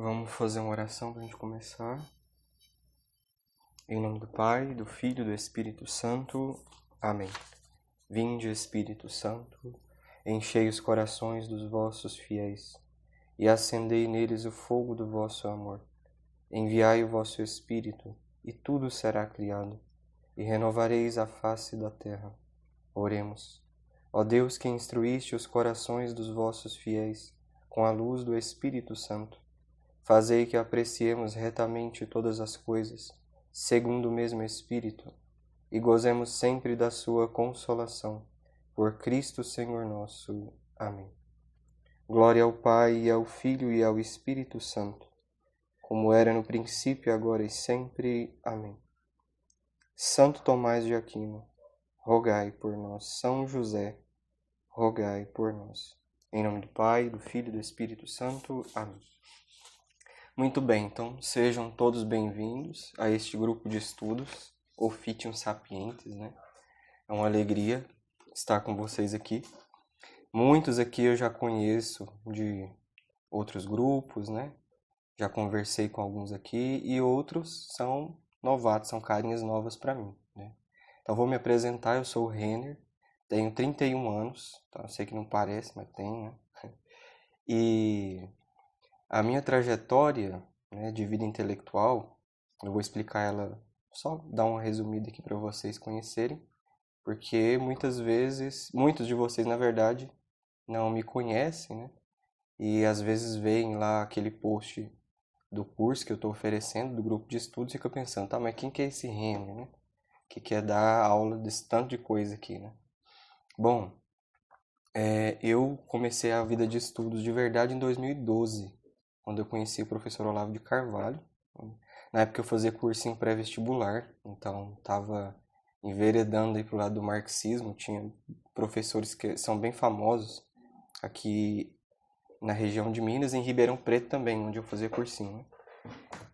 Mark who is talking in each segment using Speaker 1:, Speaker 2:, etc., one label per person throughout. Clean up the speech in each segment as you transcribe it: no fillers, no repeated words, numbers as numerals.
Speaker 1: Vamos fazer uma oração para a gente começar. Em nome do Pai, do Filho e do Espírito Santo. Amém. Vinde, Espírito Santo, enchei os corações dos vossos fiéis e acendei neles o fogo do vosso amor. Enviai o vosso Espírito, e tudo será criado, e renovareis a face da terra. Oremos. Ó Deus, que instruíste os corações dos vossos fiéis com a luz do Espírito Santo, fazei que apreciemos retamente todas as coisas, segundo o mesmo Espírito, e gozemos sempre da sua consolação. Por Cristo Senhor nosso. Amém. Glória ao Pai, e ao Filho, e ao Espírito Santo, como era no princípio, agora e sempre. Amém. Santo Tomás de Aquino, rogai por nós. São José, rogai por nós. Em nome do Pai, do Filho e do Espírito Santo. Amém. Muito bem, então sejam todos bem-vindos a este grupo de estudos, Officium Sapientes, né? É uma alegria estar com vocês aqui. Muitos aqui eu já conheço de outros grupos, né? Já conversei com alguns aqui e outros são novatos, são carinhas novas para mim, né? Então vou me apresentar, eu sou o Renner, tenho 31 anos, tá? Eu sei que não parece, mas tenho, né? E a minha trajetória, né, de vida intelectual, eu vou explicar ela, só dar uma resumida aqui para vocês conhecerem, porque muitas vezes, muitos de vocês, na verdade, não me conhecem, né? E às vezes veem lá aquele post do curso que eu estou oferecendo, do grupo de estudos, e fica pensando, tá, mas quem que é esse Renner, né? Que quer dar aula desse tanto de coisa aqui, né? Bom, eu comecei a vida de estudos de verdade em 2012, quando eu conheci o professor Olavo de Carvalho. Na época eu fazia cursinho pré-vestibular, então estava enveredando aí pro lado do marxismo. Tinha professores que são bem famosos aqui na região de Minas, em Ribeirão Preto também, onde eu fazia cursinho, né?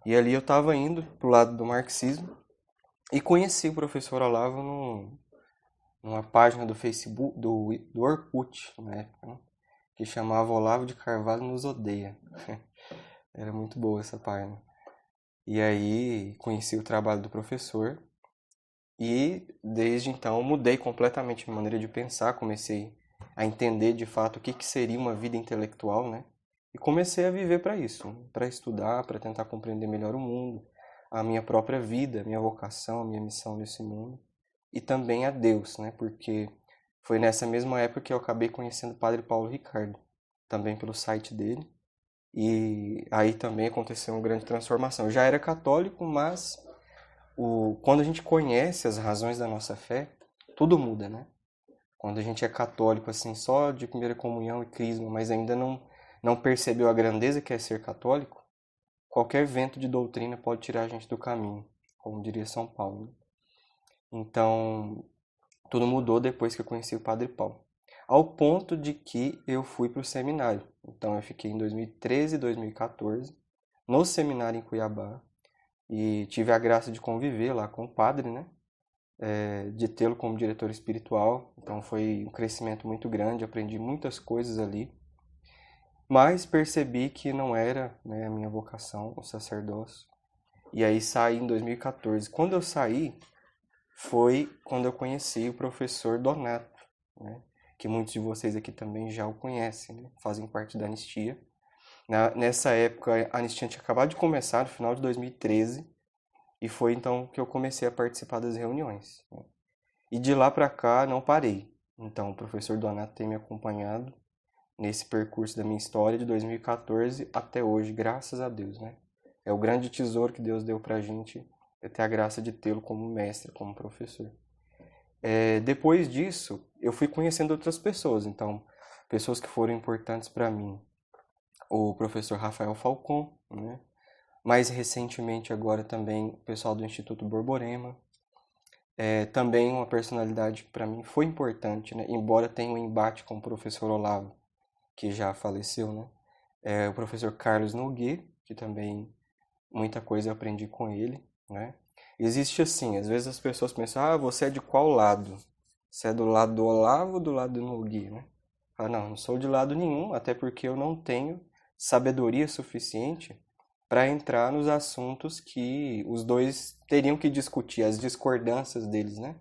Speaker 1: E ali eu estava indo pro lado do marxismo e conheci o professor Olavo numa página do Facebook, do Orkut, na época, né? Que chamava Olavo de Carvalho nos odeia. Era muito boa essa página. E aí conheci o trabalho do professor e desde então mudei completamente a minha maneira de pensar, comecei a entender de fato o que seria uma vida intelectual, né? E comecei a viver para isso, para estudar, para tentar compreender melhor o mundo, a minha própria vida, a minha vocação, a minha missão nesse mundo e também a Deus, né? Porque foi nessa mesma época que eu acabei conhecendo o Padre Paulo Ricardo, também pelo site dele. E aí também aconteceu uma grande transformação. Eu já era católico, mas quando a gente conhece as razões da nossa fé, tudo muda, né? Quando a gente é católico, assim, só de primeira comunhão e crisma, mas ainda não percebeu a grandeza que é ser católico, qualquer vento de doutrina pode tirar a gente do caminho, como diria São Paulo, né? Então, tudo mudou depois que eu conheci o Padre Paulo. Ao ponto de que eu fui para o seminário. Então eu fiquei em 2013 e 2014 no seminário em Cuiabá e tive a graça de conviver lá com o padre, né? De tê-lo como diretor espiritual. Então foi um crescimento muito grande, aprendi muitas coisas ali. Mas percebi que não era, né, a minha vocação, o sacerdócio. E aí saí em 2014. Quando eu saí, foi quando eu conheci o professor Donato, né? Que muitos de vocês aqui também já o conhecem, né? Fazem parte da Anistia. Nessa época, a Anistia tinha acabado de começar, no final de 2013, e foi então que eu comecei a participar das reuniões, né? E de lá para cá, não parei. Então, o professor Donato tem me acompanhado nesse percurso da minha história de 2014 até hoje, graças a Deus, né? É o grande tesouro que Deus deu pra gente, é ter a graça de tê-lo como mestre, como professor. Depois disso, eu fui conhecendo outras pessoas, então, pessoas que foram importantes para mim. O professor Rafael Falcon, né? Mais recentemente agora também o pessoal do Instituto Borborema. Também uma personalidade que para mim foi importante, né? Embora tenha um embate com o professor Olavo, que já faleceu, né? O professor Carlos Nogueira, que também muita coisa eu aprendi com ele, né? Existe assim, às vezes as pessoas pensam, você é de qual lado? Você é do lado do Olavo ou do lado do Nogueira, né? Não sou de lado nenhum, até porque eu não tenho sabedoria suficiente para entrar nos assuntos que os dois teriam que discutir, as discordâncias deles, né?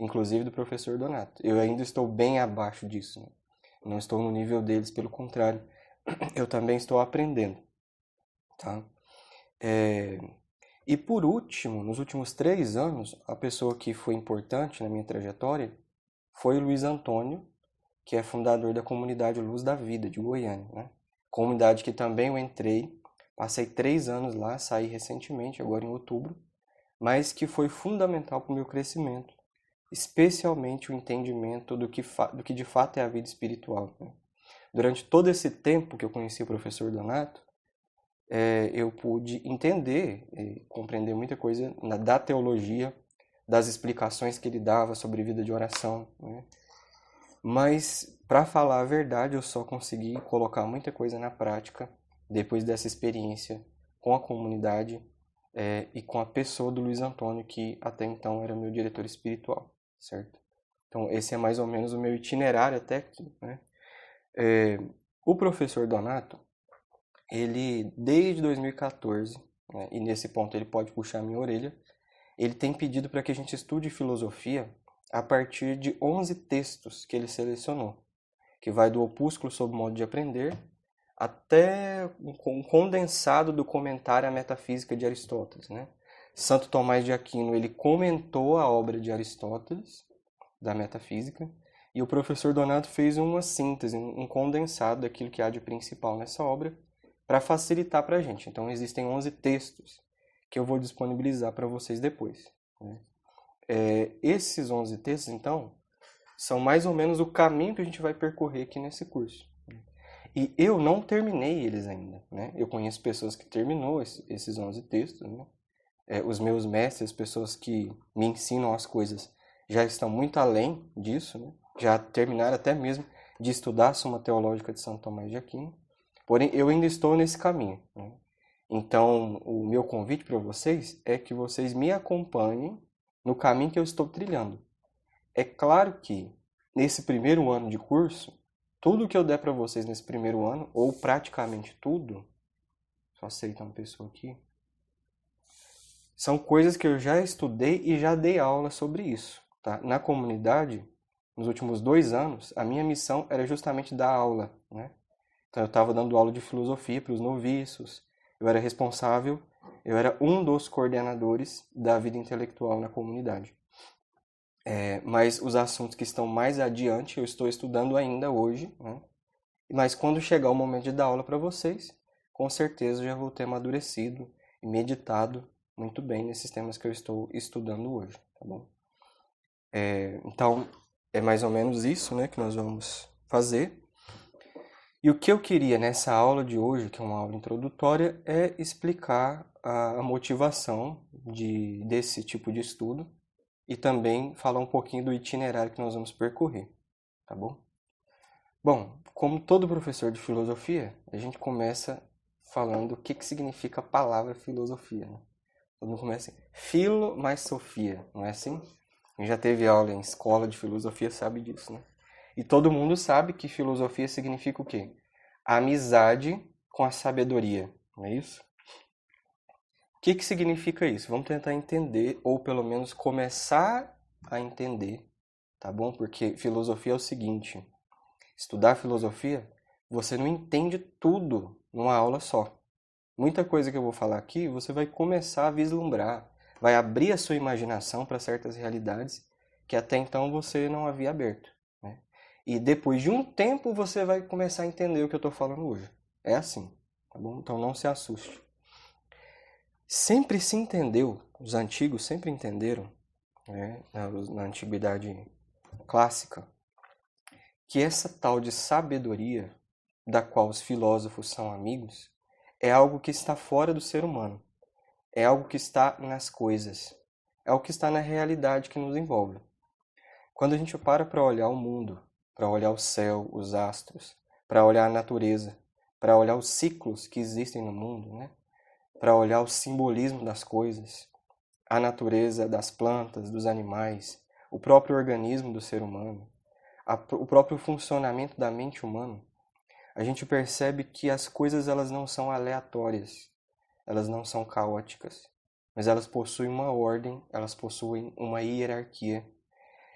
Speaker 1: Inclusive do professor Donato. Eu ainda estou bem abaixo disso, né? Não estou no nível deles, pelo contrário, eu também estou aprendendo, tá? E por último, nos últimos 3 anos, a pessoa que foi importante na minha trajetória foi o Luiz Antônio, que é fundador da comunidade Luz da Vida, de Goiânia, né? Comunidade que também eu entrei, passei 3 anos lá, saí recentemente, agora em outubro, mas que foi fundamental para o meu crescimento, especialmente o entendimento do que de fato é a vida espiritual, né? Durante todo esse tempo que eu conheci o professor Donato, eu pude entender e compreender muita coisa da teologia, das explicações que ele dava sobre vida de oração, né? Mas, para falar a verdade, eu só consegui colocar muita coisa na prática depois dessa experiência com a comunidade e com a pessoa do Luiz Antônio, que até então era meu diretor espiritual, certo? Então, esse é mais ou menos o meu itinerário até aqui, né? O professor Donato, ele, desde 2014, né, e nesse ponto ele pode puxar a minha orelha, ele tem pedido para que a gente estude filosofia a partir de 11 textos que ele selecionou, que vai do Opúsculo sobre o Modo de Aprender até um condensado do comentário à Metafísica de Aristóteles, né? Santo Tomás de Aquino, ele comentou a obra de Aristóteles, da Metafísica, e o professor Donato fez uma síntese, um condensado daquilo que há de principal nessa obra, para facilitar para a gente. Então, existem 11 textos que eu vou disponibilizar para vocês depois, né? Esses 11 textos, então, são mais ou menos o caminho que a gente vai percorrer aqui nesse curso. E eu não terminei eles ainda, né? Eu conheço pessoas que terminou esses 11 textos, né? Os meus mestres, pessoas que me ensinam as coisas, já estão muito além disso, né? Já terminaram até mesmo de estudar a Suma Teológica de Santo Tomás de Aquino. Porém, eu ainda estou nesse caminho, né? Então, o meu convite para vocês é que vocês me acompanhem no caminho que eu estou trilhando. É claro que, nesse primeiro ano de curso, tudo que eu der para vocês nesse primeiro ano, ou praticamente tudo, só aceita uma pessoa aqui, são coisas que eu já estudei e já dei aula sobre isso, tá? Na comunidade, nos últimos 2 anos, a minha missão era justamente dar aula, né? Então eu estava dando aula de filosofia para os noviços, eu era responsável, eu era um dos coordenadores da vida intelectual na comunidade. Mas os assuntos que estão mais adiante eu estou estudando ainda hoje, né? Mas quando chegar o momento de dar aula para vocês, com certeza eu já vou ter amadurecido e meditado muito bem nesses temas que eu estou estudando hoje, tá bom? Então, é mais ou menos isso, né, que nós vamos fazer. E o que eu queria nessa aula de hoje, que é uma aula introdutória, é explicar a motivação desse tipo de estudo e também falar um pouquinho do itinerário que nós vamos percorrer, tá bom? Bom, como todo professor de filosofia, a gente começa falando o que significa a palavra filosofia, né? Todo mundo começa assim, filo mais sofia, não é assim? Quem já teve aula em escola de filosofia sabe disso, né? E todo mundo sabe que filosofia significa o quê? A amizade com a sabedoria, não é isso? O que significa isso? Vamos tentar entender, ou pelo menos começar a entender, tá bom? Porque filosofia é o seguinte, estudar filosofia, você não entende tudo numa aula só. Muita coisa que eu vou falar aqui, você vai começar a vislumbrar, vai abrir a sua imaginação para certas realidades que até então você não havia aberto, né? E depois de um tempo você vai começar a entender o que eu estou falando hoje. É assim, tá bom? Então não se assuste. Sempre se entendeu, os antigos sempre entenderam, né, na antiguidade clássica, que essa tal de sabedoria, da qual os filósofos são amigos, é algo que está fora do ser humano. É algo que está nas coisas. É algo que está na realidade que nos envolve. Quando a gente para olhar o mundo, para olhar o céu, os astros, para olhar a natureza, para olhar os ciclos que existem no mundo, né? Para olhar o simbolismo das coisas, a natureza das plantas, dos animais, o próprio organismo do ser humano, o próprio funcionamento da mente humana, a gente percebe que as coisas elas não são aleatórias. elas não são caóticas, mas elas possuem uma ordem, elas possuem uma hierarquia,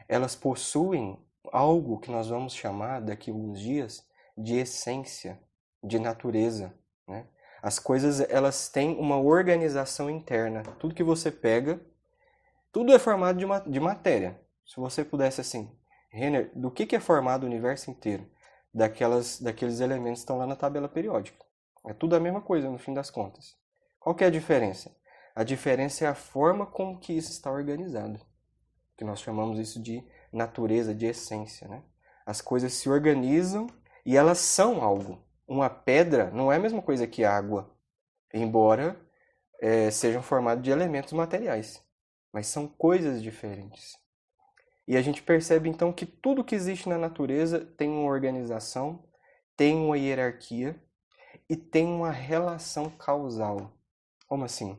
Speaker 1: elas possuem algo que nós vamos chamar daqui a alguns dias de essência, de natureza, né? As coisas, elas têm uma organização interna. Tudo que você pega, tudo é formado de matéria. Se você pudesse assim, Renner, do que é formado o universo inteiro? Daqueles elementos que estão lá na tabela periódica. É tudo a mesma coisa, no fim das contas. Qual que é a diferença? A diferença é a forma como que isso está organizado. Que nós chamamos isso de natureza, de essência, né? As coisas se organizam e elas são algo. Uma pedra não é a mesma coisa que água, embora sejam formados de elementos materiais. Mas são coisas diferentes. E a gente percebe então que tudo que existe na natureza tem uma organização, tem uma hierarquia e tem uma relação causal. Como assim?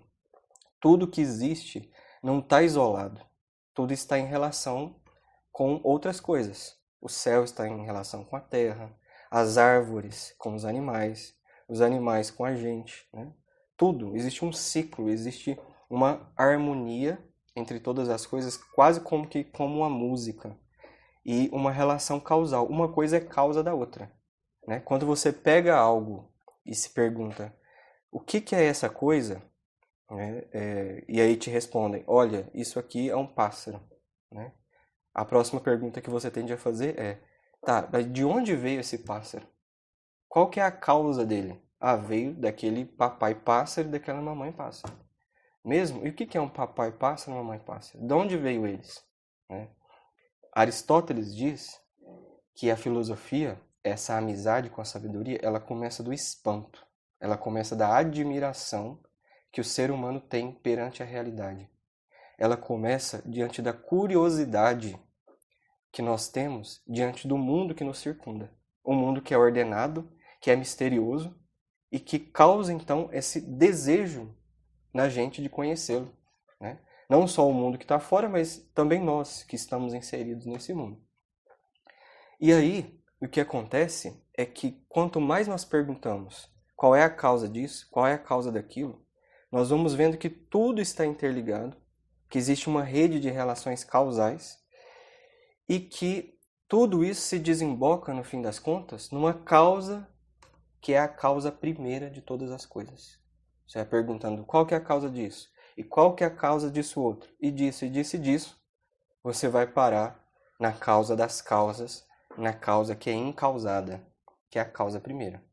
Speaker 1: Tudo que existe não está isolado. Tudo está em relação com outras coisas. O céu está em relação com a terra, as árvores com os animais com a gente, né? Tudo. Existe um ciclo, existe uma harmonia entre todas as coisas, quase como uma música. E uma relação causal. Uma coisa é causa da outra, né? Quando você pega algo e se pergunta o que é essa coisa, né? E aí te respondem, olha, isso aqui é um pássaro, né? A próxima pergunta que você tende a fazer é, tá, mas de onde veio esse pássaro? Qual que é a causa dele? Ah, veio daquele papai pássaro e daquela mamãe pássaro. Mesmo? E o que é um papai pássaro e uma mamãe pássaro? De onde veio eles? Né? Aristóteles diz que a filosofia, essa amizade com a sabedoria, ela começa do espanto. Ela começa da admiração que o ser humano tem perante a realidade. Ela começa diante da curiosidade que nós temos diante do mundo que nos circunda. Um mundo que é ordenado, que é misterioso e que causa então esse desejo na gente de conhecê-lo, né? Não só o mundo que está fora, mas também nós que estamos inseridos nesse mundo. E aí, o que acontece é que quanto mais nós perguntamos qual é a causa disso, qual é a causa daquilo, nós vamos vendo que tudo está interligado, que existe uma rede de relações causais e que tudo isso se desemboca, no fim das contas, numa causa que é a causa primeira de todas as coisas. Você vai perguntando qual que é a causa disso, e qual que é a causa disso outro, e disso, e disso, e disso. Você vai parar na causa das causas, na causa que é incausada, que é a causa primeira.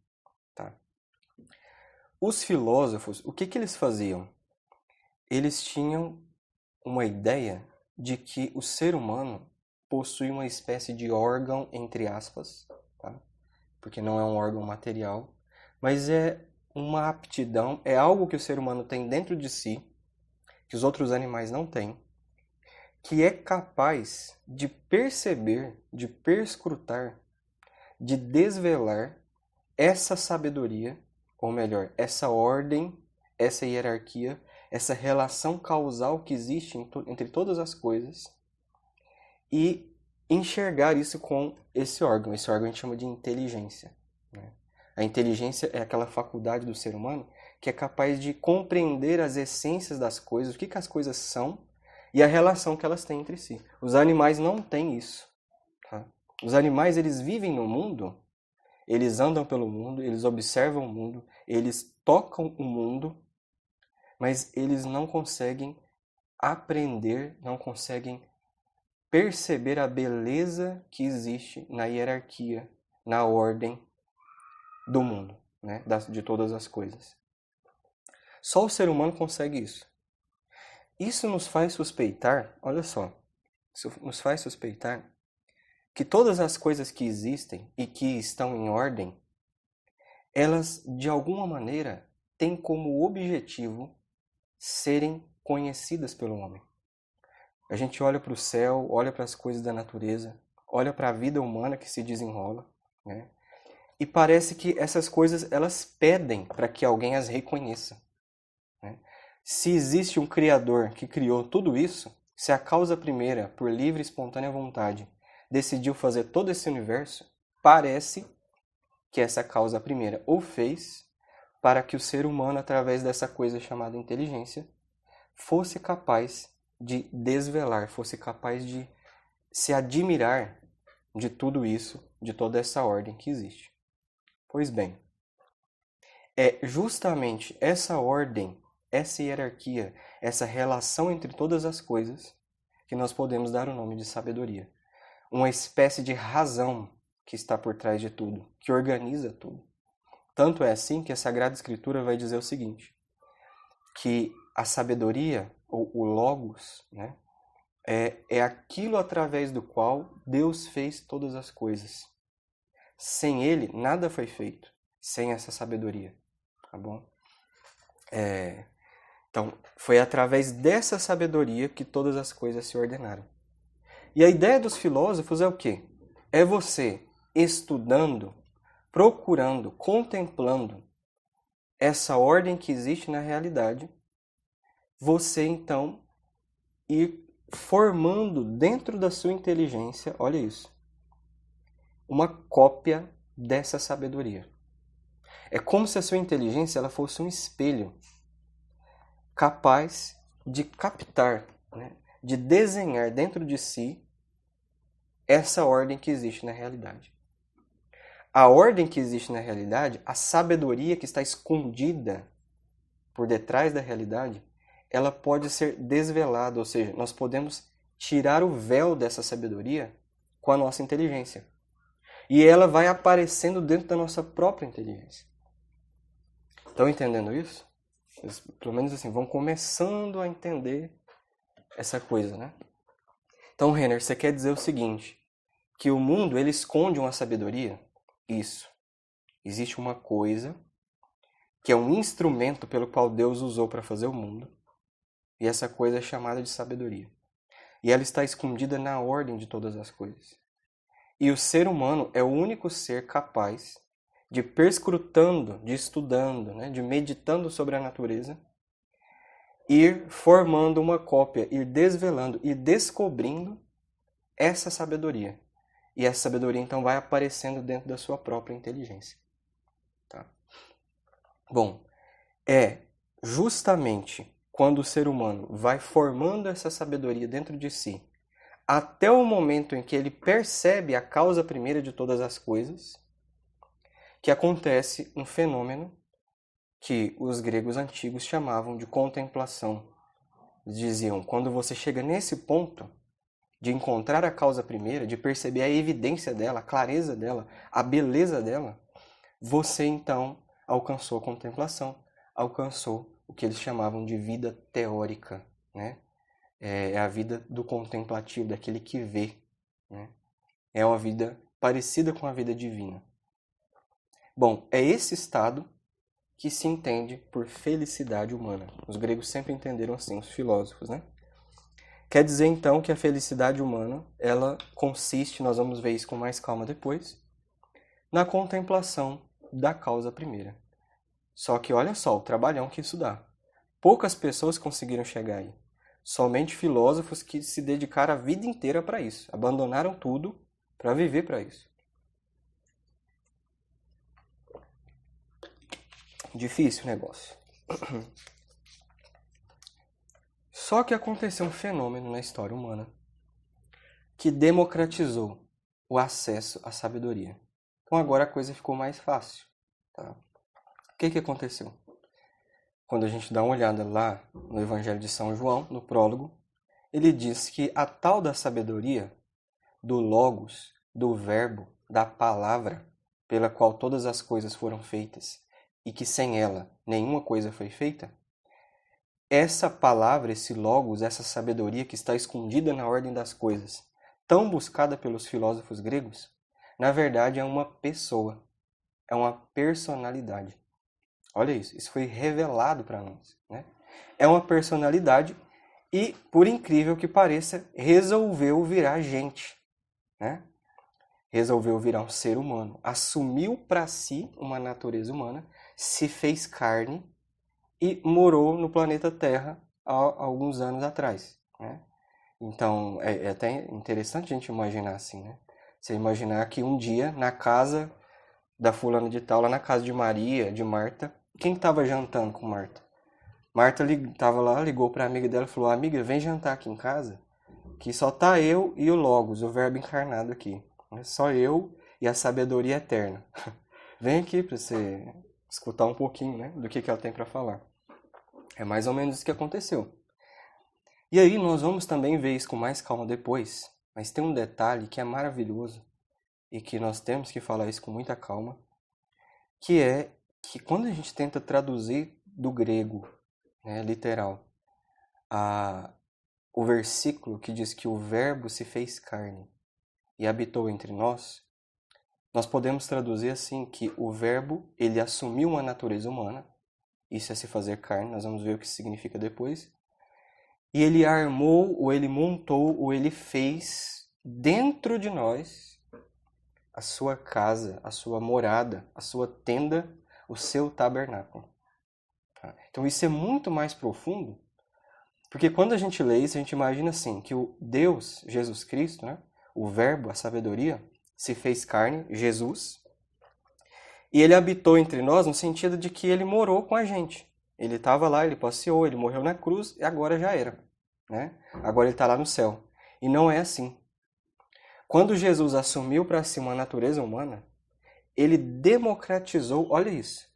Speaker 1: Tá? Os filósofos, o que eles faziam? Eles tinham uma ideia de que o ser humano possui uma espécie de órgão, entre aspas, tá? Porque não é um órgão material, mas é uma aptidão, é algo que o ser humano tem dentro de si, que os outros animais não têm, que é capaz de perceber, de perscrutar, de desvelar essa sabedoria, ou melhor, essa ordem, essa hierarquia, essa relação causal que existe entre todas as coisas e enxergar isso com esse órgão. Esse órgão a gente chama de inteligência, né? A inteligência é aquela faculdade do ser humano que é capaz de compreender as essências das coisas, o que as coisas são e a relação que elas têm entre si. Os animais não têm isso. Tá? Os animais, eles vivem no mundo, eles andam pelo mundo, eles observam o mundo, eles tocam o mundo, mas eles não conseguem aprender, não conseguem perceber a beleza que existe na hierarquia, na ordem do mundo, né? De todas as coisas. Só o ser humano consegue isso. Isso nos faz suspeitar, olha só, isso nos faz suspeitar que todas as coisas que existem e que estão em ordem, elas, de alguma maneira, têm como objetivo serem conhecidas pelo homem. A gente olha para o céu, olha para as coisas da natureza, olha para a vida humana que se desenrola, né? E parece que essas coisas, elas pedem para que alguém as reconheça, né? Se existe um Criador que criou tudo isso, se a causa primeira, por livre e espontânea vontade, decidiu fazer todo esse universo, parece que essa causa primeira o fez para que o ser humano, através dessa coisa chamada inteligência, fosse capaz de desvelar, fosse capaz de se admirar de tudo isso, de toda essa ordem que existe. Pois bem, é justamente essa ordem, essa hierarquia, essa relação entre todas as coisas que nós podemos dar o nome de sabedoria. Uma espécie de razão que está por trás de tudo, que organiza tudo. Tanto é assim que a Sagrada Escritura vai dizer o seguinte, que a sabedoria, ou o Logos, né, é aquilo através do qual Deus fez todas as coisas. Sem ele, nada foi feito, sem essa sabedoria. Tá bom? Então, foi através dessa sabedoria que todas as coisas se ordenaram. E a ideia dos filósofos é o quê? É você estudando, procurando, contemplando essa ordem que existe na realidade, você então ir formando dentro da sua inteligência, olha isso, uma cópia dessa sabedoria. É como se a sua inteligência ela fosse um espelho capaz de captar, né, de desenhar dentro de si essa ordem que existe na realidade. A ordem que existe na realidade, a sabedoria que está escondida por detrás da realidade, ela pode ser desvelada, ou seja, nós podemos tirar o véu dessa sabedoria com a nossa inteligência. E ela vai aparecendo dentro da nossa própria inteligência. Estão entendendo isso? Eles, pelo menos assim, vão começando a entender essa coisa, né? Então, Renner, você quer dizer o seguinte, que o mundo, ele esconde uma sabedoria? Isso. Existe uma coisa que é um instrumento pelo qual Deus usou para fazer o mundo, e essa coisa é chamada de sabedoria. E ela está escondida na ordem de todas as coisas. E o ser humano é o único ser capaz de perscrutando, de estudando, né, de meditando sobre a natureza, ir formando uma cópia, ir desvelando, ir descobrindo essa sabedoria. E essa sabedoria então vai aparecendo dentro da sua própria inteligência. Tá? Bom, é justamente quando o ser humano vai formando essa sabedoria dentro de si, até o momento em que ele percebe a causa primeira de todas as coisas, que acontece um fenômeno que os gregos antigos chamavam de contemplação. Eles diziam, quando você chega nesse ponto de encontrar a causa primeira, de perceber a evidência dela, a clareza dela, a beleza dela, você então alcançou a contemplação, alcançou o que eles chamavam de vida teórica, né? É a vida do contemplativo, daquele que vê, né? É uma vida parecida com a vida divina. Bom, é esse estado que se entende por felicidade humana. Os gregos sempre entenderam assim, os filósofos, né? Quer dizer então que a felicidade humana, ela consiste, nós vamos ver isso com mais calma depois, na contemplação da causa primeira. Só que olha só o trabalhão que isso dá. Poucas pessoas conseguiram chegar aí. Somente filósofos que se dedicaram a vida inteira para isso. Abandonaram tudo para viver para isso. Difícil o negócio. Só que aconteceu um fenômeno na história humana que democratizou o acesso à sabedoria. Então agora a coisa ficou mais fácil. Tá? O que aconteceu? Quando a gente dá uma olhada lá no Evangelho de São João, no prólogo, ele diz que a tal da sabedoria, do Logos, do Verbo, da Palavra, pela qual todas as coisas foram feitas, e que sem ela nenhuma coisa foi feita, essa palavra, esse Logos, essa sabedoria que está escondida na ordem das coisas, tão buscada pelos filósofos gregos, na verdade é uma pessoa, é uma personalidade. Olha isso foi revelado para nós, né? É uma personalidade e, por incrível que pareça, resolveu virar gente, né? Resolveu virar um ser humano, assumiu para si uma natureza humana, se fez carne e morou no planeta Terra há alguns anos atrás, né? Então, é até interessante a gente imaginar assim, né? Você imaginar que um dia, na casa da fulana de tal, lá na casa de Maria, de Marta, quem estava jantando com Marta? Marta estava lá, ligou para a amiga dela e falou: amiga, vem jantar aqui em casa, que só tá eu e o Logos, o verbo encarnado aqui. Só eu e a sabedoria eterna. Vem aqui para você escutar um pouquinho, né, do que ela tem para falar. É mais ou menos isso que aconteceu. E aí nós vamos também ver isso com mais calma depois, mas tem um detalhe que é maravilhoso e que nós temos que falar isso com muita calma, que é que quando a gente tenta traduzir do grego, né, literal, o versículo que diz que o verbo se fez carne e habitou entre nós, nós podemos traduzir assim que o verbo, ele assumiu uma natureza humana, isso é se fazer carne, nós vamos ver o que significa depois, e ele armou, ou ele montou, ou ele fez dentro de nós a sua casa, a sua morada, a sua tenda, o seu tabernáculo. Então isso é muito mais profundo, porque quando a gente lê isso, a gente imagina assim, que o Deus, Jesus Cristo, né, o verbo, a sabedoria, se fez carne, Jesus, e ele habitou entre nós no sentido de que ele morou com a gente. Ele estava lá, ele passeou, ele morreu na cruz e agora já era. Né? Agora ele está lá no céu. E não é assim. Quando Jesus assumiu para si uma natureza humana, ele democratizou, olha isso,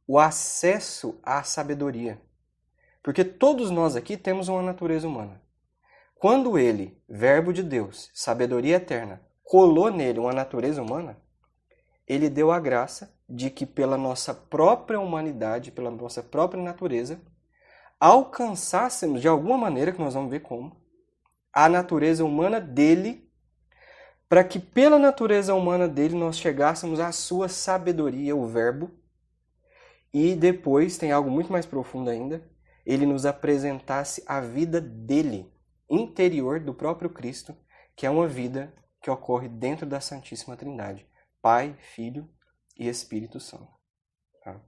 Speaker 1: o acesso à sabedoria. Porque todos nós aqui temos uma natureza humana. Quando ele, verbo de Deus, sabedoria eterna, colou nele uma natureza humana, ele deu a graça de que pela nossa própria humanidade, pela nossa própria natureza, alcançássemos de alguma maneira, que nós vamos ver como, a natureza humana dele, para que pela natureza humana dele nós chegássemos à sua sabedoria, o verbo, e depois, tem algo muito mais profundo ainda, ele nos apresentasse a vida dele, interior do próprio Cristo, que é uma vida que ocorre dentro da Santíssima Trindade, Pai, Filho e Espírito Santo. Tá?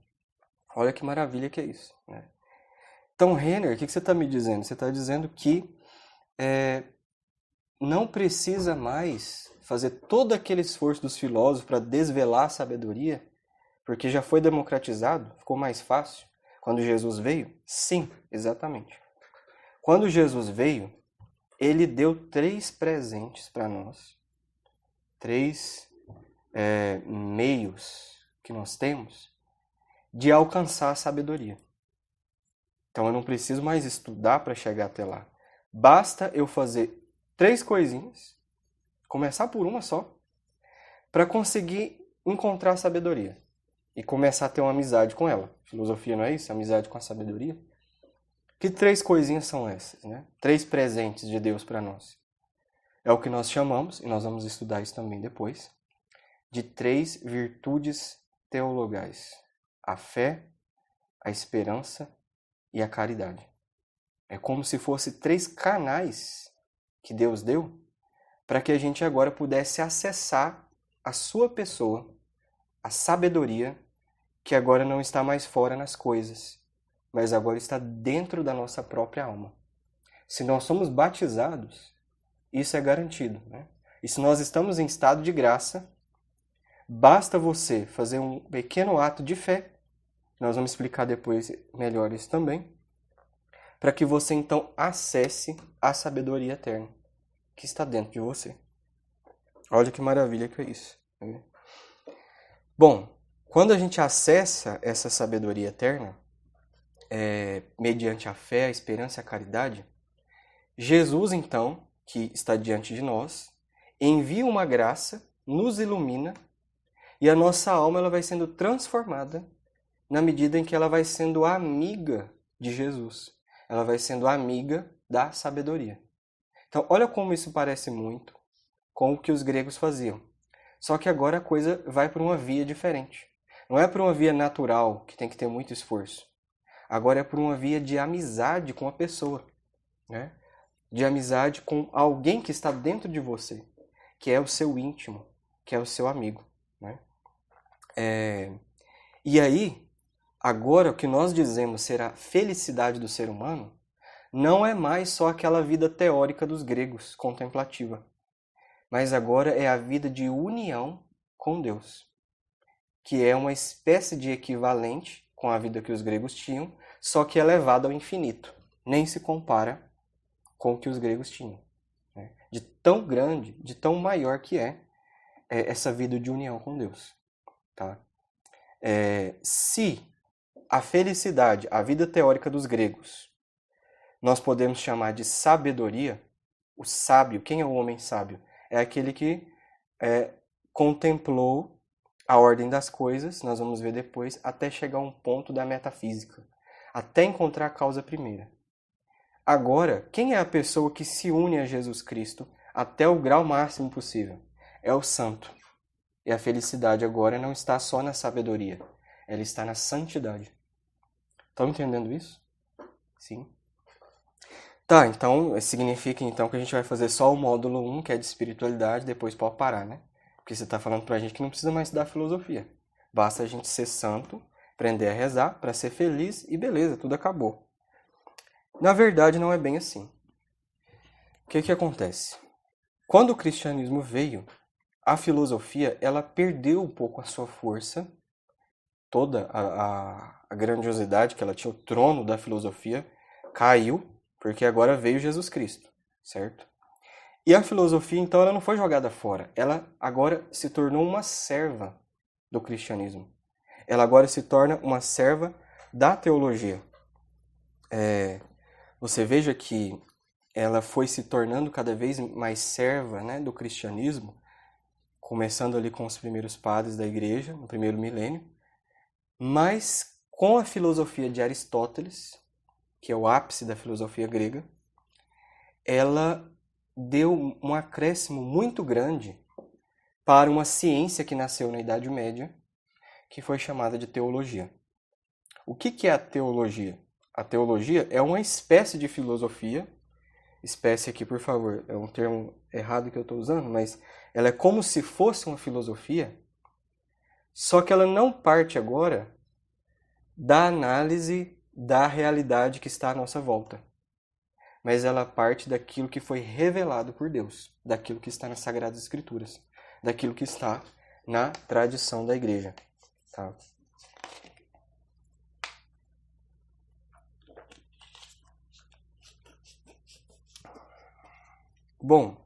Speaker 1: Olha que maravilha que é isso, né? Então, Renner, o que você está me dizendo? Você está dizendo que não precisa mais fazer todo aquele esforço dos filósofos para desvelar a sabedoria, porque já foi democratizado, ficou mais fácil. Quando Jesus veio? Sim, exatamente. Quando Jesus veio, ele deu 3 presentes para nós, 3 meios que nós temos de alcançar a sabedoria. Então eu não preciso mais estudar para chegar até lá. Basta eu fazer 3 coisinhas, começar por uma só, para conseguir encontrar a sabedoria e começar a ter uma amizade com ela. Filosofia não é isso? Amizade com a sabedoria? Que 3 coisinhas são essas, né? 3 presentes de Deus para nós. É o que nós chamamos, e nós vamos estudar isso também depois, de 3 virtudes teologais. A fé, a esperança e a caridade. É como se fosse 3 canais que Deus deu para que a gente agora pudesse acessar a sua pessoa, a sabedoria, que agora não está mais fora nas coisas, mas agora está dentro da nossa própria alma. Se nós somos batizados, isso é garantido, né? E se nós estamos em estado de graça, basta você fazer um pequeno ato de fé, nós vamos explicar depois melhor isso também, para que você então acesse a sabedoria eterna que está dentro de você. Olha que maravilha que é isso. Né? Bom, quando a gente acessa essa sabedoria eterna, mediante a fé, a esperança e a caridade, Jesus então, que está diante de nós, envia uma graça, nos ilumina, e a nossa alma ela vai sendo transformada na medida em que ela vai sendo amiga de Jesus. Ela vai sendo amiga da sabedoria. Então, olha como isso parece muito com o que os gregos faziam. Só que agora a coisa vai por uma via diferente. Não é por uma via natural, que tem que ter muito esforço. Agora é por uma via de amizade com a pessoa. Né? De amizade com alguém que está dentro de você, que é o seu íntimo, que é o seu amigo. Né? E aí, agora o que nós dizemos ser a felicidade do ser humano, não é mais só aquela vida teórica dos gregos, contemplativa. Mas agora é a vida de união com Deus, que é uma espécie de equivalente com a vida que os gregos tinham, só que elevada ao infinito. Nem se compara com o que os gregos tinham. Né? De tão grande, de tão maior que é essa vida de união com Deus. Tá? Se a felicidade, a vida teórica dos gregos, nós podemos chamar de sabedoria, o sábio, quem é o homem sábio? É aquele que contemplou a ordem das coisas, nós vamos ver depois, até chegar a um ponto da metafísica, até encontrar a causa primeira. Agora, quem é a pessoa que se une a Jesus Cristo até o grau máximo possível? É o santo. E a felicidade agora não está só na sabedoria, ela está na santidade. Estão entendendo isso? Sim. Tá, então significa então que a gente vai fazer só o módulo 1, que é de espiritualidade, depois pode parar, né? Porque você está falando pra gente que não precisa mais estudar filosofia. Basta a gente ser santo, aprender a rezar para ser feliz e beleza, tudo acabou. Na verdade, não é bem assim. O que acontece? Quando o cristianismo veio, a filosofia ela perdeu um pouco a sua força, toda a grandiosidade que ela tinha, o trono da filosofia caiu, porque agora veio Jesus Cristo, certo? E a filosofia, então, ela não foi jogada fora. Ela agora se tornou uma serva do cristianismo. Ela agora se torna uma serva da teologia. Você veja que ela foi se tornando cada vez mais serva, né, do cristianismo, começando ali com os primeiros padres da igreja, no primeiro milênio, mas com a filosofia de Aristóteles, que é o ápice da filosofia grega, ela deu um acréscimo muito grande para uma ciência que nasceu na Idade Média, que foi chamada de teologia. O que é a teologia? A teologia é uma espécie de filosofia, espécie aqui, por favor, é um termo errado que eu estou usando, mas ela é como se fosse uma filosofia, só que ela não parte agora da análise da realidade que está à nossa volta, mas ela parte daquilo que foi revelado por Deus, daquilo que está nas Sagradas Escrituras, daquilo que está na tradição da igreja. Tá? Bom,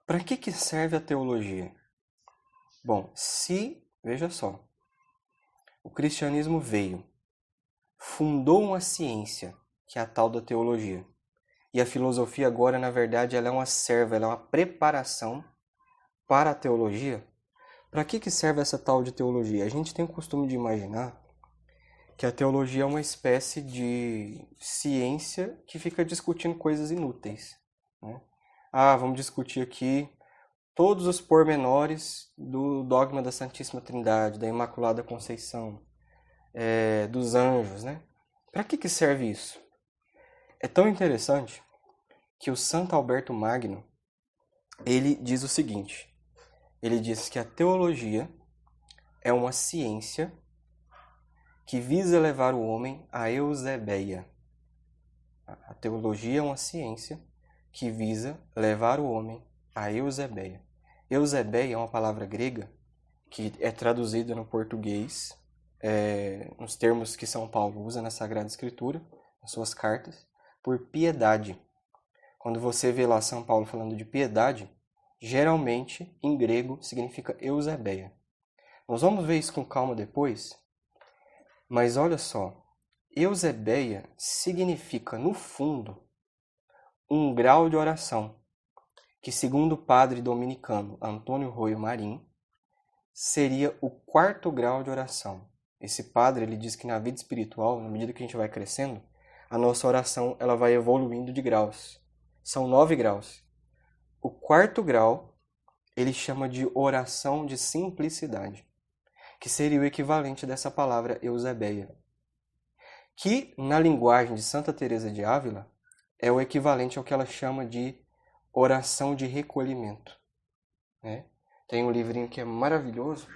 Speaker 1: para que serve a teologia? Bom, veja só, o cristianismo veio, fundou uma ciência, que é a tal da teologia, e a filosofia agora, na verdade, ela é uma serva, ela é uma preparação para a teologia. Para que serve essa tal de teologia? A gente tem o costume de imaginar que a teologia é uma espécie de ciência que fica discutindo coisas inúteis. Né? Vamos discutir aqui todos os pormenores do dogma da Santíssima Trindade, da Imaculada Conceição, dos anjos. Né? Para que serve isso? É tão interessante que o Santo Alberto Magno, ele diz o seguinte, ele diz que a teologia é uma ciência que visa levar o homem à eusebeia. A teologia é uma ciência que visa levar o homem à eusebeia. Eusebeia é uma palavra grega que é traduzida no português, nos termos que São Paulo usa na Sagrada Escritura, nas suas cartas, por piedade. Quando você vê lá São Paulo falando de piedade, geralmente, em grego, significa eusebeia. Nós vamos ver isso com calma depois, mas olha só, eusebeia significa, no fundo, um grau de oração, que segundo o padre dominicano Antônio Roio Marim, seria o 4º grau de oração. Esse padre ele diz que na vida espiritual, na medida que a gente vai crescendo, a nossa oração ela vai evoluindo de graus. São 9 graus. O 4º grau ele chama de oração de simplicidade, que seria o equivalente dessa palavra eusebeia, que na linguagem de Santa Teresa de Ávila é o equivalente ao que ela chama de oração de recolhimento. Né? Tem um livrinho que é maravilhoso,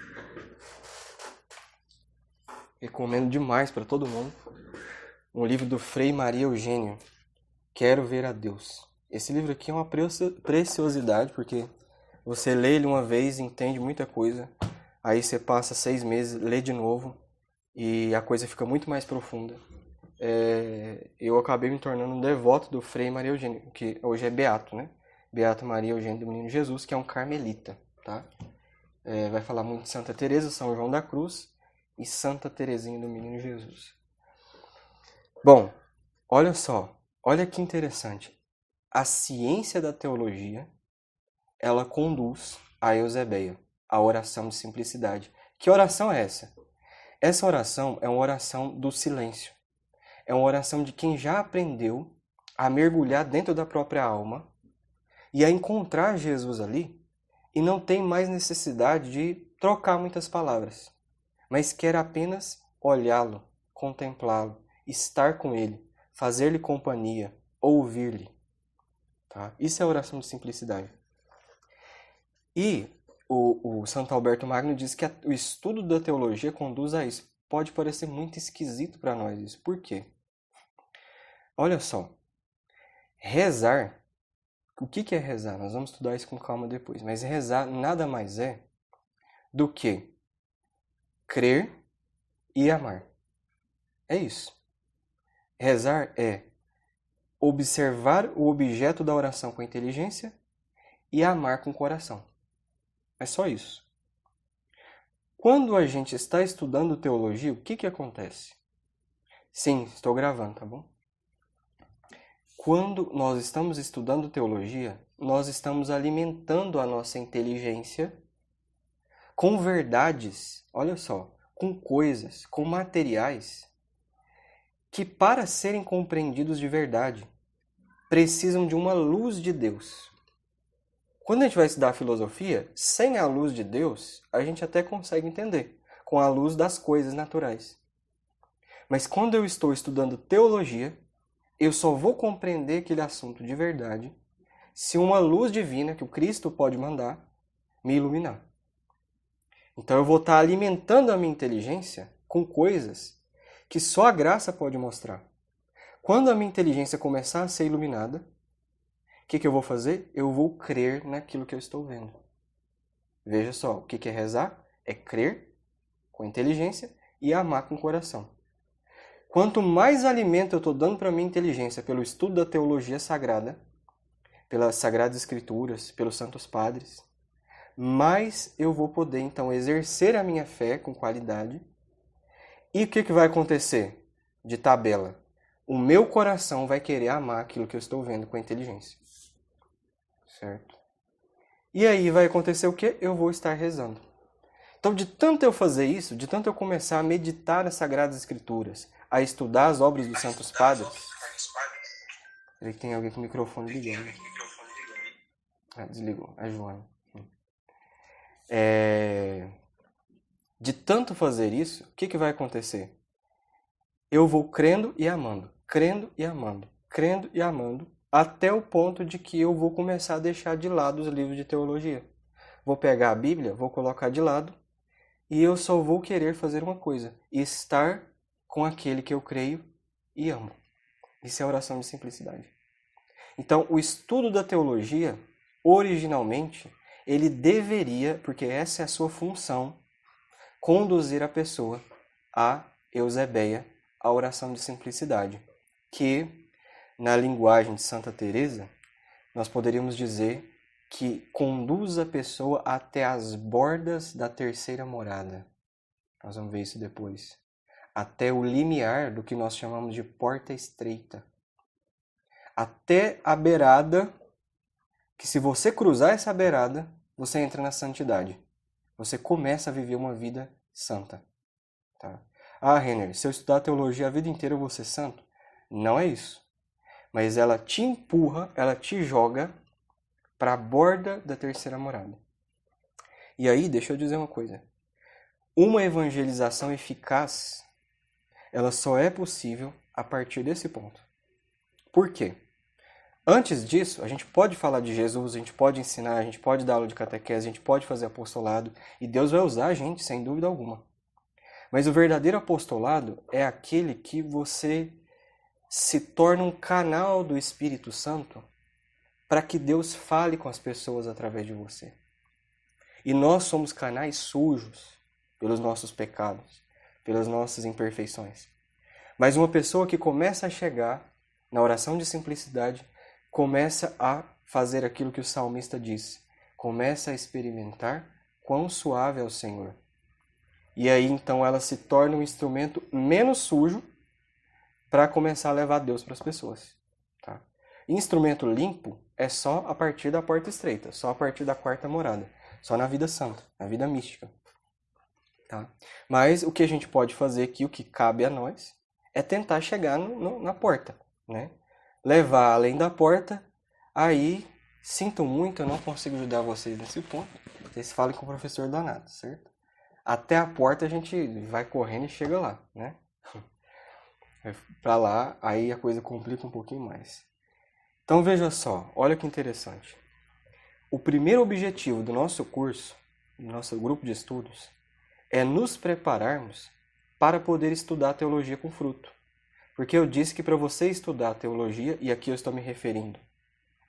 Speaker 1: recomendo demais para todo mundo, um livro do Frei Maria Eugênio, Quero Ver a Deus. Esse livro aqui é uma preciosidade, porque você lê ele uma vez e entende muita coisa, Aí você passa 6 meses, lê de novo e a coisa fica muito mais profunda. Eu acabei me tornando um devoto do Frei Maria Eugênio, que hoje é Beato, né? Beato Maria Eugênio do Menino Jesus, que é um carmelita, tá? Vai falar muito de Santa Teresa, São João da Cruz e Santa Teresinha do Menino Jesus. Bom, olha só, olha que interessante. A ciência da teologia, ela conduz a Eusebeia, a oração de simplicidade. Que oração é essa? Essa oração é uma oração do silêncio. É uma oração de quem já aprendeu a mergulhar dentro da própria alma e a encontrar Jesus ali e não tem mais necessidade de trocar muitas palavras, mas quer apenas olhá-lo, contemplá-lo, estar com ele, fazer-lhe companhia, ouvir-lhe. Tá? Isso é a oração de simplicidade. E o Santo Alberto Magno diz que o estudo da teologia conduz a isso. Pode parecer muito esquisito para nós isso. Por quê? Olha só. Rezar. O que é rezar? Nós vamos estudar isso com calma depois. Mas rezar nada mais é do que crer e amar. É isso. Rezar é observar o objeto da oração com inteligência e amar com o coração. É só isso. Quando a gente está estudando teologia, o que acontece? Sim, estou gravando, tá bom? Quando nós estamos estudando teologia, nós estamos alimentando a nossa inteligência com verdades, olha só, com coisas, com materiais que, para serem compreendidos de verdade, precisam de uma luz de Deus. Quando a gente vai estudar filosofia, sem a luz de Deus, a gente até consegue entender, com a luz das coisas naturais. Mas quando eu estou estudando teologia, eu só vou compreender aquele assunto de verdade se uma luz divina que o Cristo pode mandar me iluminar. Então eu vou estar alimentando a minha inteligência com coisas que só a graça pode mostrar. Quando a minha inteligência começar a ser iluminada, o que eu vou fazer? Eu vou crer naquilo que eu estou vendo. Veja só, o que é rezar? É crer com inteligência e amar com o coração. Quanto mais alimento eu estou dando para a minha inteligência pelo estudo da teologia sagrada, pelas Sagradas Escrituras, pelos Santos Padres, mais eu vou poder, então, exercer a minha fé com qualidade. E o que vai acontecer? De tabela. O meu coração vai querer amar aquilo que eu estou vendo com a inteligência. Certo? E aí vai acontecer o quê? Eu vou estar rezando. Então, de tanto eu fazer isso, de tanto eu começar a meditar as Sagradas Escrituras, a estudar as obras dos Santos Padres... Ele tem alguém com o microfone ligado. Desligou. A Joana. De tanto fazer isso, o que vai acontecer? Eu vou crendo e amando, crendo e amando, crendo e amando, até o ponto de que eu vou começar a deixar de lado os livros de teologia. Vou pegar a Bíblia, vou colocar de lado, e eu só vou querer fazer uma coisa: estar com aquele que eu creio e amo. Isso é a oração de simplicidade. Então, o estudo da teologia, originalmente, ele deveria, porque essa é a sua função, conduzir a pessoa a Eusebeia, a oração de simplicidade, que, na linguagem de Santa Teresa, nós poderíamos dizer que conduz a pessoa até as bordas da terceira morada. Nós vamos ver isso depois. Até o limiar do que nós chamamos de porta estreita. Até a beirada, que se você cruzar essa beirada, você entra na santidade. Você começa a viver uma vida santa. Tá? Ah, Renner, se eu estudar teologia a vida inteira eu vou ser santo? Não é isso. Mas ela te empurra, ela te joga para a borda da terceira morada. E aí, deixa eu dizer uma coisa. Uma evangelização eficaz, ela só é possível a partir desse ponto. Por quê? Antes disso, a gente pode falar de Jesus, a gente pode ensinar, a gente pode dar aula de catequese, a gente pode fazer apostolado, e Deus vai usar a gente, sem dúvida alguma. Mas o verdadeiro apostolado é aquele que você se torna um canal do Espírito Santo para que Deus fale com as pessoas através de você. E nós somos canais sujos pelos nossos pecados, pelas nossas imperfeições. Mas uma pessoa que começa a chegar na oração de simplicidade, começa a fazer aquilo que o salmista disse. Começa a experimentar quão suave é o Senhor. E aí então ela se torna um instrumento menos sujo para começar a levar Deus para as pessoas. Tá? Instrumento limpo é só a partir da porta estreita, só a partir da quarta morada, só na vida santa, na vida mística. Tá? Mas o que a gente pode fazer aqui, o que cabe a nós, é tentar chegar na porta. Né? Levar além da porta, aí, sinto muito, eu não consigo ajudar vocês nesse ponto. Vocês falem com o professor Donato, certo? Até a porta a gente vai correndo e chega lá, né? Para lá, aí a coisa complica um pouquinho mais. Então veja só, olha que interessante. O primeiro objetivo do nosso curso, do nosso grupo de estudos, é nos prepararmos para poder estudar teologia com fruto. Porque eu disse que para você estudar teologia, e aqui eu estou me referindo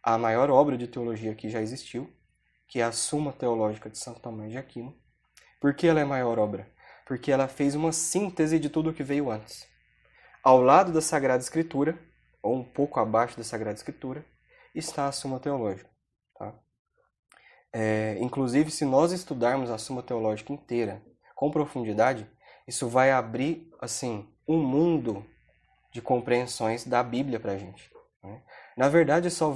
Speaker 1: à maior obra de teologia que já existiu, que é a Suma Teológica de Santo Tomás de Aquino. Por que ela é a maior obra? Porque ela fez uma síntese de tudo o que veio antes. Ao lado da Sagrada Escritura, ou um pouco abaixo da Sagrada Escritura, está a Suma Teológica. Tá? Inclusive, se nós estudarmos a Suma Teológica inteira, com profundidade, isso vai abrir assim, um mundo de compreensões da Bíblia para a gente. Né? Na verdade, só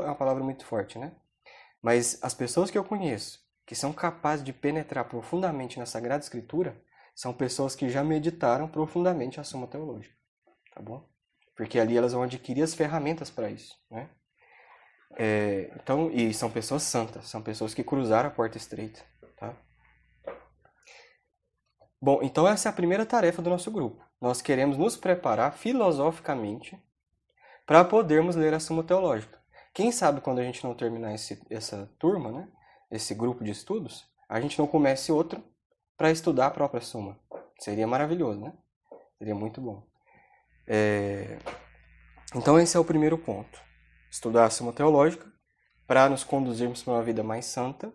Speaker 1: é uma palavra muito forte, né? Mas as pessoas que eu conheço, que são capazes de penetrar profundamente na Sagrada Escritura, são pessoas que já meditaram profundamente a Suma Teológica, tá bom? Porque ali elas vão adquirir as ferramentas para isso, né? Então, e são pessoas santas, são pessoas que cruzaram a porta estreita, tá? Bom, então essa é a primeira tarefa do nosso grupo. Nós queremos nos preparar filosoficamente para podermos ler a Suma Teológica. Quem sabe quando a gente não terminar essa turma, né? Esse grupo de estudos, a gente não comece outro para estudar a própria Suma. Seria maravilhoso, né? Seria muito bom. Então esse é o primeiro ponto. Estudar a Suma Teológica para nos conduzirmos para uma vida mais santa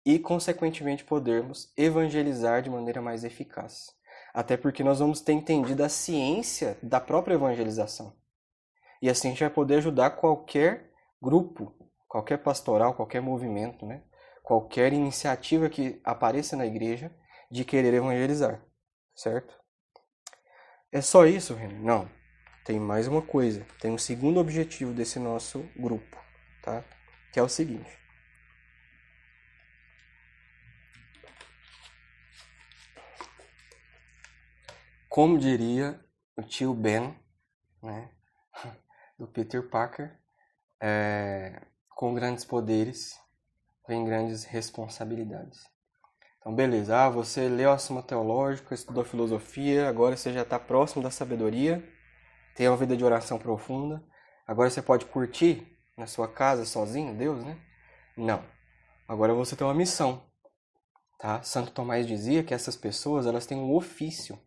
Speaker 1: e, consequentemente, podermos evangelizar de maneira mais eficaz. Até porque nós vamos ter entendido a ciência da própria evangelização. E assim a gente vai poder ajudar qualquer grupo, qualquer pastoral, qualquer movimento, né? Qualquer iniciativa que apareça na igreja de querer evangelizar, certo? É só isso, Renan? Não. Tem mais uma coisa. Tem um segundo objetivo desse nosso grupo, tá? Que é o seguinte. Como diria o tio Ben, né? Do Peter Parker, com grandes poderes vem grandes responsabilidades. Então, beleza. Você leu a Suma Teológica, estudou filosofia, agora você já está próximo da sabedoria, tem uma vida de oração profunda. Agora você pode curtir na sua casa sozinho, Deus, né? Não. Agora você tem uma missão. Tá? Santo Tomás dizia que essas pessoas elas têm um ofício,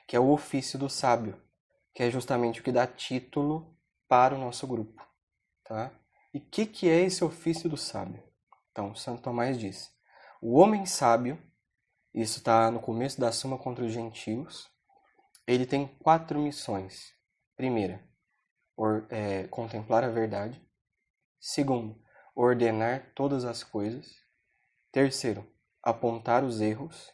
Speaker 1: que é o ofício do sábio, que é justamente o que dá título para o nosso grupo. Tá? E o que é esse ofício do sábio? Então, Santo Tomás diz: o homem sábio, isso está no começo da Suma contra os Gentios, ele tem 4 missões. Primeira, contemplar a verdade. Segundo, ordenar todas as coisas. Terceiro, apontar os erros.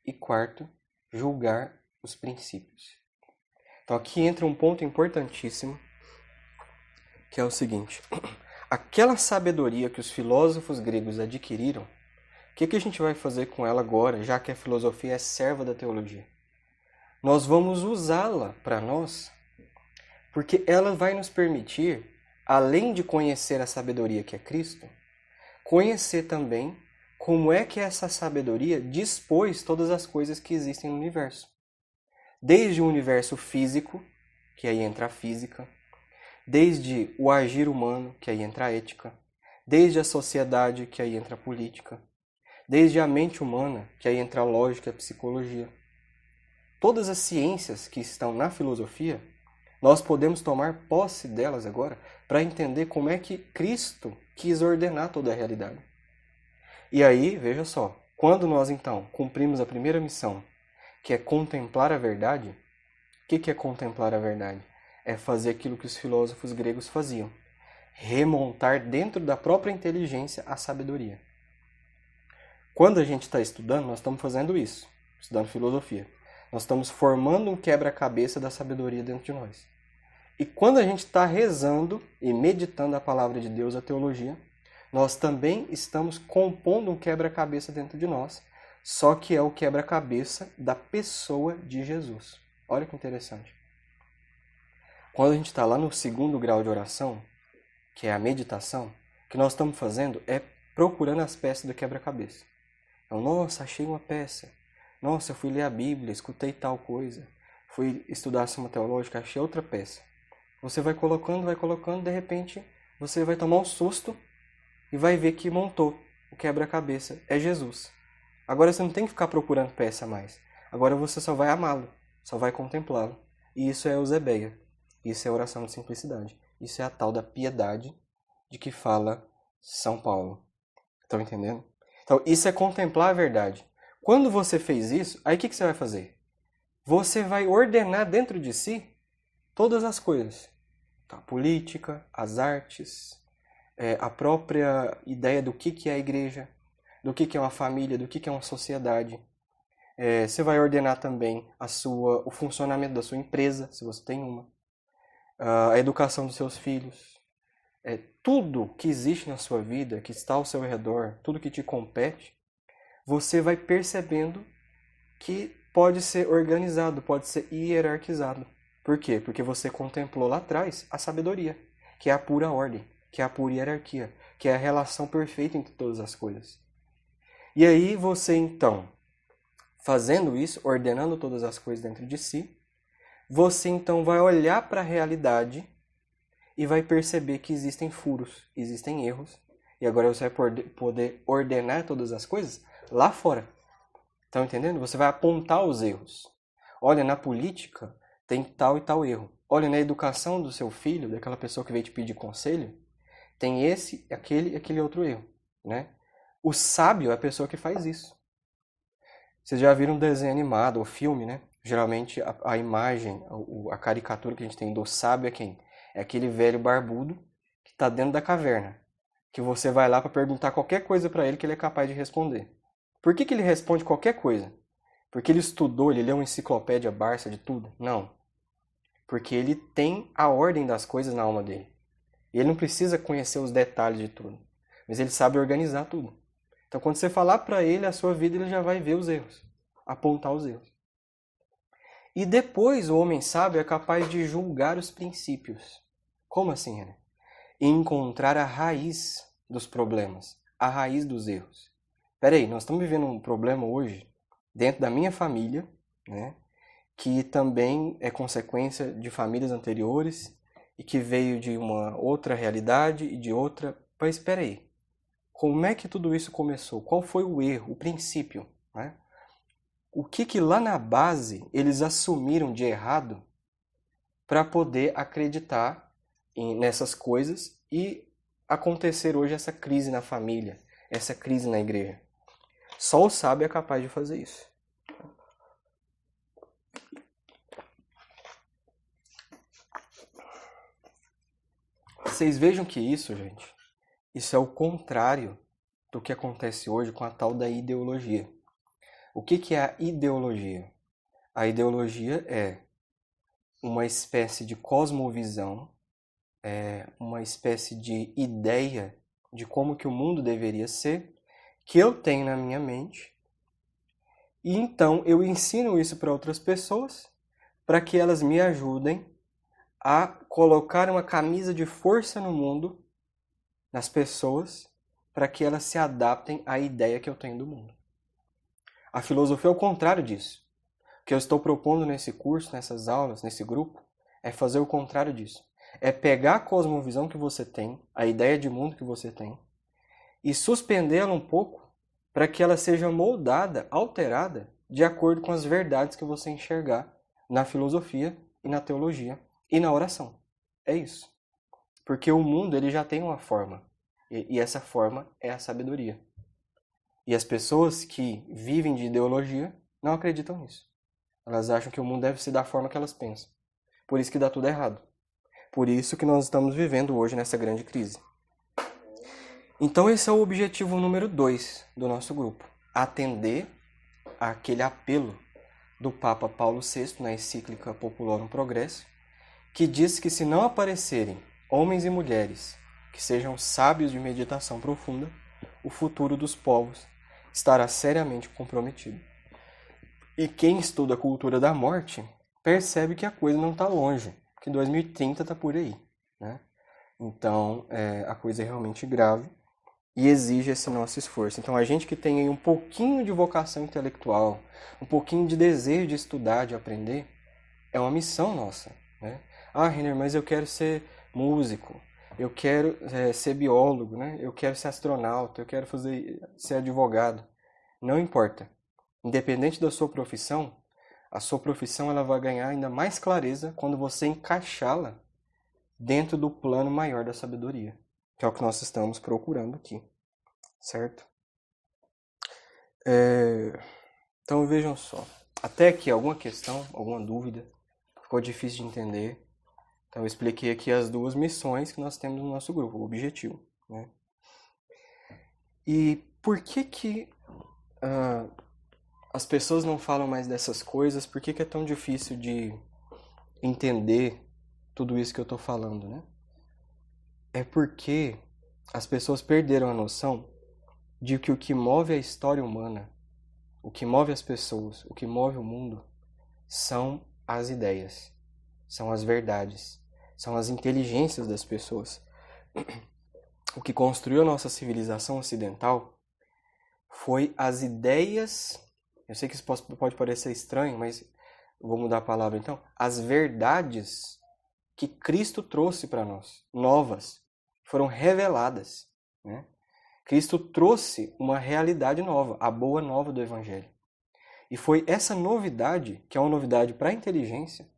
Speaker 1: E quarto, julgar os princípios. Então aqui entra um ponto importantíssimo, que é o seguinte: aquela sabedoria que os filósofos gregos adquiriram, o que a gente vai fazer com ela agora, já que a filosofia é serva da teologia? Nós vamos usá-la para nós, porque ela vai nos permitir, além de conhecer a sabedoria que é Cristo, conhecer também como é que essa sabedoria dispôs todas as coisas que existem no universo. Desde o universo físico, que aí entra a física, desde o agir humano, que aí entra a ética, desde a sociedade, que aí entra a política, desde a mente humana, que aí entra a lógica e a psicologia. Todas as ciências que estão na filosofia, nós podemos tomar posse delas agora para entender como é que Cristo quis ordenar toda a realidade. E aí, veja só, quando nós então cumprimos a primeira missão, que é contemplar a verdade, o que é contemplar a verdade? É fazer aquilo que os filósofos gregos faziam, remontar dentro da própria inteligência a sabedoria. Quando a gente está estudando, nós estamos fazendo isso, estudando filosofia. Nós estamos formando um quebra-cabeça da sabedoria dentro de nós. E quando a gente está rezando e meditando a palavra de Deus, a teologia, nós também estamos compondo um quebra-cabeça dentro de nós, só que é o quebra-cabeça da pessoa de Jesus. Olha que interessante. Quando a gente está lá no segundo grau de oração, que é a meditação, o que nós estamos fazendo é procurando as peças do quebra-cabeça. Então, nossa, achei uma peça. Nossa, eu fui ler a Bíblia, escutei tal coisa. Fui estudar a Suma Teológica, achei outra peça. Você vai colocando, de repente você vai tomar um susto e vai ver que montou o quebra-cabeça. É Jesus. Agora você não tem que ficar procurando peça mais. Agora você só vai amá-lo, só vai contemplá-lo. E isso é Eusebeia. Isso é oração de simplicidade. Isso é a tal da piedade de que fala São Paulo. Estão entendendo? Então, isso é contemplar a verdade. Quando você fez isso, aí o que você vai fazer? Você vai ordenar dentro de si todas as coisas. A política, as artes, a própria ideia do que é a igreja, do que é uma família, do que é uma sociedade. Você vai ordenar também o funcionamento da sua empresa, se você tem uma. A educação dos seus filhos. Tudo que existe na sua vida, que está ao seu redor, tudo que te compete, você vai percebendo que pode ser organizado, pode ser hierarquizado. Por quê? Porque você contemplou lá atrás a sabedoria, que é a pura ordem, que é a pura hierarquia, que é a relação perfeita entre todas as coisas. E aí você então, fazendo isso, ordenando todas as coisas dentro de si, você então vai olhar para a realidade e vai perceber que existem furos, existem erros, e agora você vai poder ordenar todas as coisas lá fora. Estão entendendo? Você vai apontar os erros. Olha, na política tem tal e tal erro. Olha, na educação do seu filho, daquela pessoa que veio te pedir conselho, tem esse, aquele e aquele outro erro, né? O sábio é a pessoa que faz isso. Vocês já viram um desenho animado, ou filme, né? Geralmente a imagem, a caricatura que a gente tem do sábio é quem? É aquele velho barbudo que está dentro da caverna. Que você vai lá para perguntar qualquer coisa para ele que ele é capaz de responder. Por que ele responde qualquer coisa? Porque ele estudou, ele leu uma enciclopédia Barça de tudo? Não. Porque ele tem a ordem das coisas na alma dele. E ele não precisa conhecer os detalhes de tudo. Mas ele sabe organizar tudo. Então quando você falar para ele a sua vida, ele já vai ver os erros. Apontar os erros. E depois o homem sábio é capaz de julgar os princípios. Como assim, René? E encontrar a raiz dos problemas, a raiz dos erros. Peraí, nós estamos vivendo um problema hoje dentro da minha família, né, que também é consequência de famílias anteriores e que veio de uma outra realidade e de outra... Mas espera aí, como é que tudo isso começou? Qual foi o erro, o princípio? Né? O que lá na base eles assumiram de errado para poder acreditar nessas coisas e acontecer hoje essa crise na família, essa crise na igreja? Só o sábio é capaz de fazer isso. Vocês vejam que isso, gente, isso é o contrário do que acontece hoje com a tal da ideologia. O que é a ideologia? A ideologia é uma espécie de cosmovisão, uma espécie de ideia de como que o mundo deveria ser, que eu tenho na minha mente, e então eu ensino isso para outras pessoas, para que elas me ajudem a colocar uma camisa de força no mundo, nas pessoas, para que elas se adaptem à ideia que eu tenho do mundo. A filosofia é o contrário disso. O que eu estou propondo nesse curso, nessas aulas, nesse grupo, é fazer o contrário disso. É pegar a cosmovisão que você tem, a ideia de mundo que você tem, e suspendê-la um pouco para que ela seja moldada, alterada, de acordo com as verdades que você enxergar na filosofia e na teologia e na oração. É isso. Porque o mundo ele já tem uma forma, e essa forma é a sabedoria. E as pessoas que vivem de ideologia não acreditam nisso. Elas acham que o mundo deve ser da forma que elas pensam. Por isso que dá tudo errado. Por isso que nós estamos vivendo hoje nessa grande crise. Então esse é o objetivo número 2 do nosso grupo. Atender àquele apelo do Papa Paulo VI na encíclica Populorum Progresso, que diz que se não aparecerem homens e mulheres que sejam sábios de meditação profunda, o futuro dos povos estará seriamente comprometido. E quem estuda a cultura da morte percebe que a coisa não está longe, que 2030 está por aí, né? Então, a coisa é realmente grave e exige esse nosso esforço. Então, a gente que tem aí um pouquinho de vocação intelectual, um pouquinho de desejo de estudar, de aprender, é uma missão nossa, né? Ah, Renner, mas eu quero ser músico, eu quero ser biólogo, né? Eu quero ser astronauta, eu quero ser advogado. Não importa. Independente da sua profissão, a sua profissão ela vai ganhar ainda mais clareza quando você encaixá-la dentro do plano maior da sabedoria, que é o que nós estamos procurando aqui, certo? Então vejam só, até aqui alguma questão, alguma dúvida, ficou difícil de entender, então eu expliquei aqui as 2 missões que nós temos no nosso grupo, o objetivo, né? E por que as pessoas não falam mais dessas coisas? Por que é tão difícil de entender tudo isso que eu estou falando, né? É porque as pessoas perderam a noção de que o que move a história humana, o que move as pessoas, o que move o mundo, são as ideias, são as verdades, são as inteligências das pessoas. O que construiu a nossa civilização ocidental foi as ideias. Eu sei que isso pode parecer estranho, mas vou mudar a palavra então. As verdades que Cristo trouxe para nós, novas, foram reveladas, né? Cristo trouxe uma realidade nova, a boa nova do Evangelho. E foi essa novidade, que é uma novidade para a inteligência,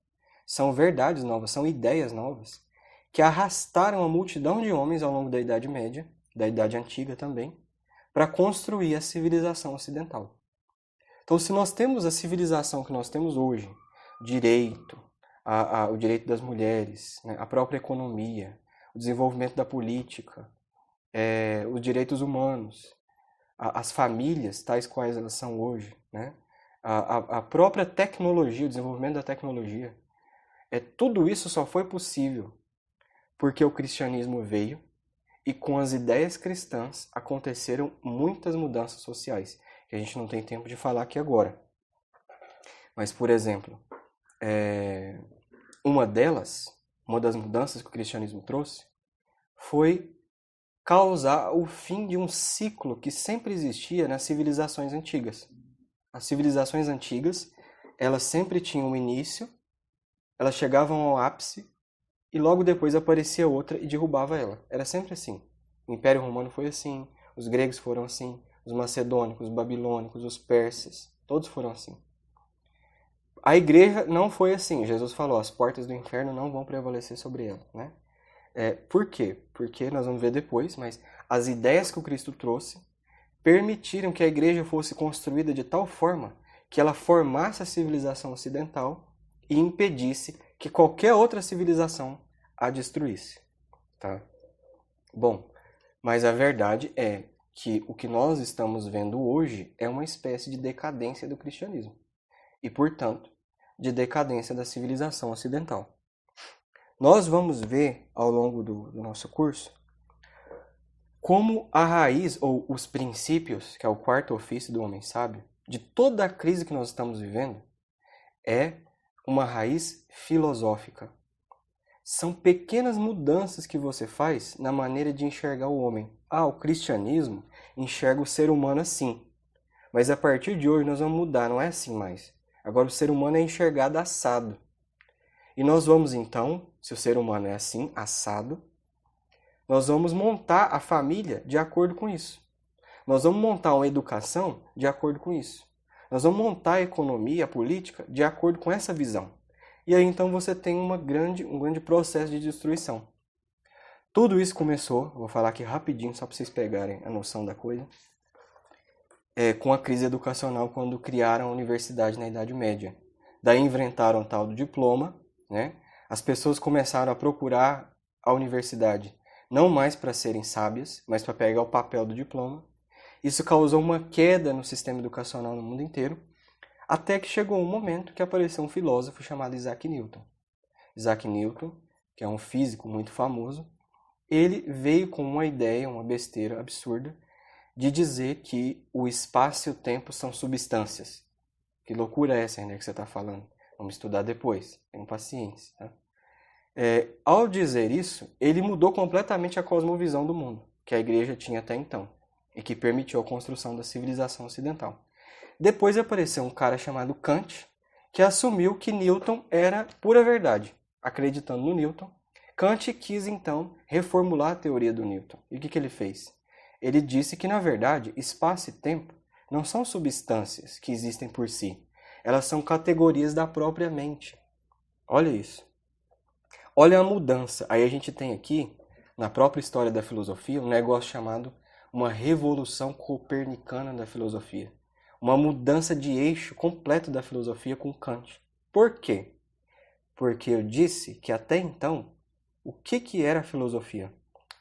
Speaker 1: são verdades novas, são ideias novas, que arrastaram a multidão de homens ao longo da Idade Média, da Idade Antiga também, para construir a civilização ocidental. Então, se nós temos a civilização que nós temos hoje, direito, o direito das mulheres, né, a própria economia, o desenvolvimento da política, os direitos humanos, as famílias tais quais elas são hoje, né, a própria tecnologia, o desenvolvimento da tecnologia, tudo isso só foi possível porque o cristianismo veio e com as ideias cristãs aconteceram muitas mudanças sociais, que a gente não tem tempo de falar aqui agora. Mas, por exemplo, uma das mudanças que o cristianismo trouxe, foi causar o fim de um ciclo que sempre existia nas civilizações antigas. As civilizações antigas, elas sempre tinham um início, elas chegavam ao ápice, e logo depois aparecia outra e derrubava ela. Era sempre assim. O Império Romano foi assim, os gregos foram assim, os macedônicos, os babilônicos, os persas, todos foram assim. A igreja não foi assim. Jesus falou, as portas do inferno não vão prevalecer sobre ela, né? Por quê? Porque nós vamos ver depois, mas as ideias que o Cristo trouxe permitiram que a igreja fosse construída de tal forma que ela formasse a civilização ocidental e impedisse que qualquer outra civilização a destruísse, tá? Bom, mas a verdade é que o que nós estamos vendo hoje é uma espécie de decadência do cristianismo e, portanto, de decadência da civilização ocidental. Nós vamos ver ao longo do nosso curso como a raiz ou os princípios, que é o 4º ofício do homem sábio, de toda a crise que nós estamos vivendo, é uma raiz filosófica. São pequenas mudanças que você faz na maneira de enxergar o homem. O cristianismo enxerga o ser humano assim. Mas a partir de hoje nós vamos mudar, não é assim mais. Agora o ser humano é enxergado assado. E nós vamos então, se o ser humano é assim, assado, nós vamos montar a família de acordo com isso. Nós vamos montar uma educação de acordo com isso. Nós vamos montar a economia, a política, de acordo com essa visão. E aí então você tem um grande processo de destruição. Tudo isso começou, vou falar aqui rapidinho só para vocês pegarem a noção da coisa. com a crise educacional quando criaram a universidade na Idade Média. Daí inventaram o tal do diploma, né? As pessoas começaram a procurar a universidade não mais para serem sábias, mas para pegar o papel do diploma. Isso causou uma queda no sistema educacional no mundo inteiro, até que chegou um momento que apareceu um filósofo chamado Isaac Newton. Isaac Newton, que é um físico muito famoso, ele veio com uma ideia, uma besteira absurda, de dizer que o espaço e o tempo são substâncias. Que loucura é essa ainda que você está falando? Vamos estudar depois, tenham paciência. Tá? Ao dizer isso, ele mudou completamente a cosmovisão do mundo, que a igreja tinha até então, e que permitiu a construção da civilização ocidental. Depois apareceu um cara chamado Kant, que assumiu que Newton era pura verdade. Acreditando no Newton, Kant quis então reformular a teoria do Newton. E o que ele fez? Ele disse que, na verdade, espaço e tempo não são substâncias que existem por si. Elas são categorias da própria mente. Olha isso. Olha a mudança. Aí a gente tem aqui, na própria história da filosofia, um negócio chamado uma revolução copernicana da filosofia. Uma mudança de eixo completo da filosofia com Kant. Por quê? Porque eu disse que até então, o que era a filosofia?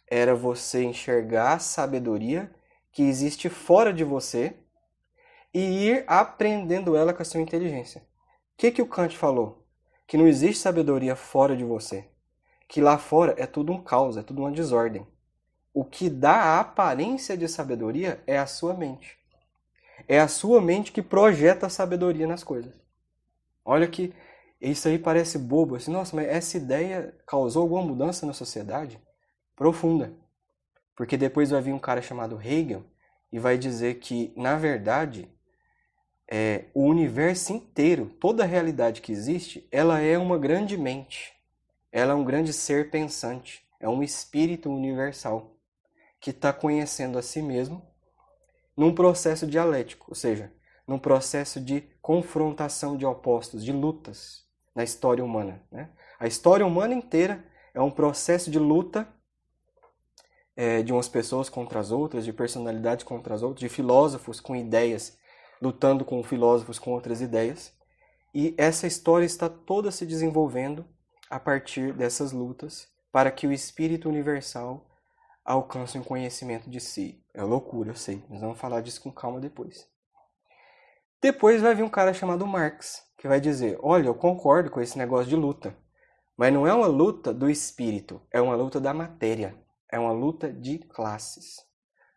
Speaker 1: Era você enxergar a sabedoria que existe fora de você e ir aprendendo ela com a sua inteligência. O que o Kant falou? Que não existe sabedoria fora de você. Que lá fora é tudo um caos, é tudo uma desordem. O que dá a aparência de sabedoria é a sua mente. É a sua mente que projeta a sabedoria nas coisas. Olha que isso aí parece bobo. Assim, nossa, mas essa ideia causou alguma mudança na sociedade? Profunda. Porque depois vai vir um cara chamado Hegel e vai dizer que, na verdade, o universo inteiro, toda a realidade que existe, ela é uma grande mente. Ela é um grande ser pensante. É um espírito universal que está conhecendo a si mesmo num processo dialético, ou seja, num processo de confrontação de opostos, de lutas na história humana. Né? A história humana inteira é um processo de luta de umas pessoas contra as outras, de personalidades contra as outras, de filósofos com ideias lutando com filósofos com outras ideias. E essa história está toda se desenvolvendo a partir dessas lutas para que o espírito universal alcance um conhecimento de si. É loucura, eu sei. Nós vamos falar disso com calma depois. Depois vai vir um cara chamado Marx, que vai dizer, olha, eu concordo com esse negócio de luta, mas não é uma luta do espírito, é uma luta da matéria. É uma luta de classes.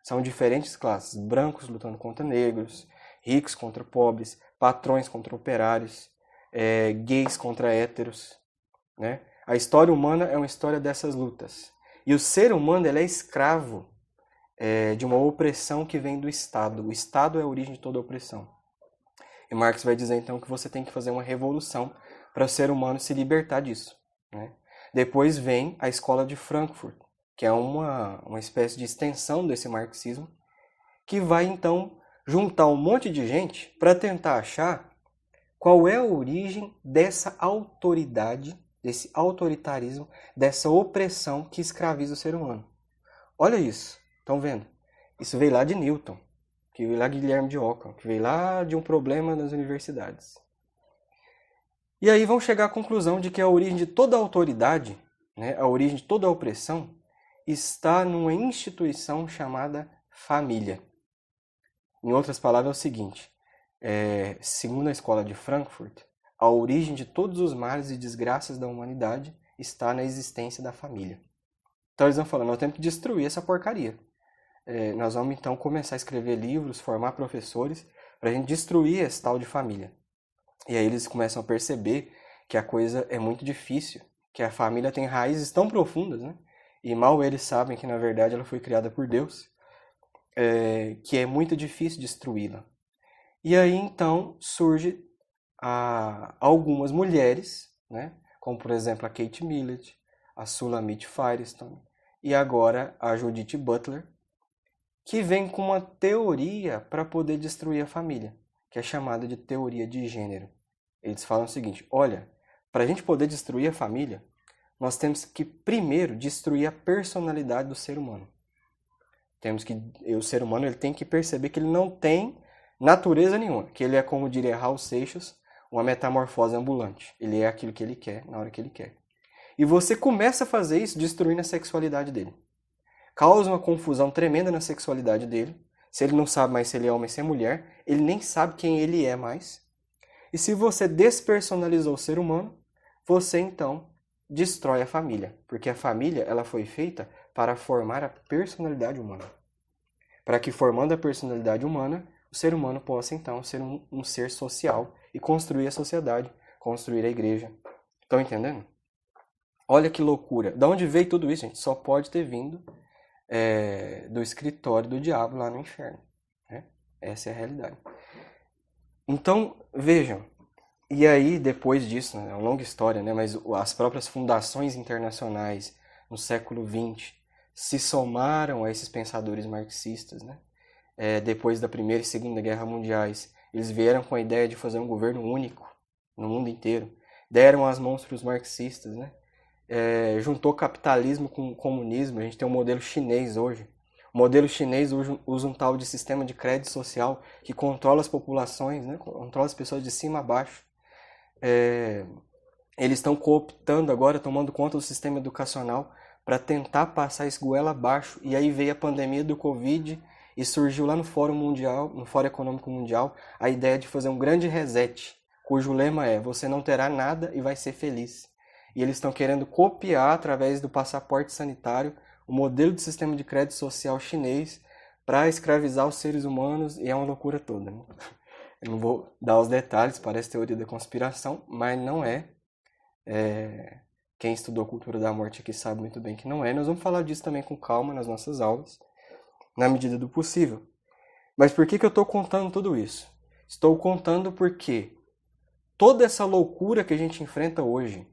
Speaker 1: São diferentes classes. Brancos lutando contra negros, ricos contra pobres, patrões contra operários, gays contra héteros. Né? A história humana é uma história dessas lutas. E o ser humano ele é escravo de uma opressão que vem do Estado. O Estado é a origem de toda opressão. E Marx vai dizer então que você tem que fazer uma revolução para o ser humano se libertar disso. Né? Depois vem a escola de Frankfurt, que é uma espécie de extensão desse marxismo, que vai então juntar um monte de gente para tentar achar qual é a origem dessa autoridade, desse autoritarismo, dessa opressão que escraviza o ser humano. Olha isso, estão vendo? Isso veio lá de Newton, que veio lá de Guilherme de Ockham, que veio lá de um problema nas universidades. E aí vão chegar à conclusão de que a origem de toda a autoridade, né, a origem de toda a opressão, está numa instituição chamada família. Em outras palavras, é o seguinte, segundo a escola de Frankfurt, a origem de todos os males e desgraças da humanidade está na existência da família. Então eles vão falando, nós temos que destruir essa porcaria. Nós vamos então começar a escrever livros, formar professores, para a gente destruir esse tal de família. E aí eles começam a perceber que a coisa é muito difícil, que a família tem raízes tão profundas, né? E mal eles sabem que na verdade ela foi criada por Deus, que é muito difícil destruí-la. E aí então surge algumas mulheres, né? Como por exemplo a Kate Millett, a Shulamit Firestone e agora a Judith Butler, que vem com uma teoria para poder destruir a família, que é chamada de teoria de gênero. Eles falam o seguinte, olha, para a gente poder destruir a família, nós temos que primeiro destruir a personalidade do ser humano. O ser humano ele tem que perceber que ele não tem natureza nenhuma, que ele é, como diria Raul Seixas, uma metamorfose ambulante. Ele é aquilo que ele quer, na hora que ele quer. E você começa a fazer isso destruindo a sexualidade dele. Causa uma confusão tremenda na sexualidade dele. Se ele não sabe mais se ele é homem ou se é mulher, ele nem sabe quem ele é mais. E se você despersonalizou o ser humano, você então destrói a família. Porque a família ela foi feita para formar a personalidade humana. Para que, formando a personalidade humana, o ser humano possa então ser um ser social e construir a sociedade, construir a igreja. Estão entendendo? Olha que loucura. Da onde veio tudo isso, gente? Só pode ter vindo do escritório do diabo lá no inferno. Né? Essa é a realidade. Então, vejam. E aí, depois disso, né, é uma longa história, né, mas as próprias fundações internacionais no século XX se somaram a esses pensadores marxistas. Né? Depois da Primeira e Segunda Guerra Mundiais, eles vieram com a ideia de fazer um governo único no mundo inteiro. Deram as mãos para os marxistas, né? Juntou capitalismo com comunismo. A gente tem um modelo chinês hoje. O modelo chinês usa um tal de sistema de crédito social que controla as populações, né? Controla as pessoas de cima a baixo. Eles estão cooptando agora, tomando conta do sistema educacional para tentar passar isso goela abaixo. E aí veio a pandemia do Covid e surgiu lá no Fórum Mundial, no Fórum Econômico Mundial, a ideia de fazer um grande reset, cujo lema é: você não terá nada e vai ser feliz. E eles estão querendo copiar, através do passaporte sanitário, o modelo de sistema de crédito social chinês para escravizar os seres humanos, e é uma loucura toda. Né? Eu não vou dar os detalhes, parece teoria da conspiração, mas não é. Quem estudou cultura da morte aqui sabe muito bem que não é. Nós vamos falar disso também com calma nas nossas aulas, na medida do possível. Mas por que eu estou contando tudo isso? Estou contando porque toda essa loucura que a gente enfrenta hoje,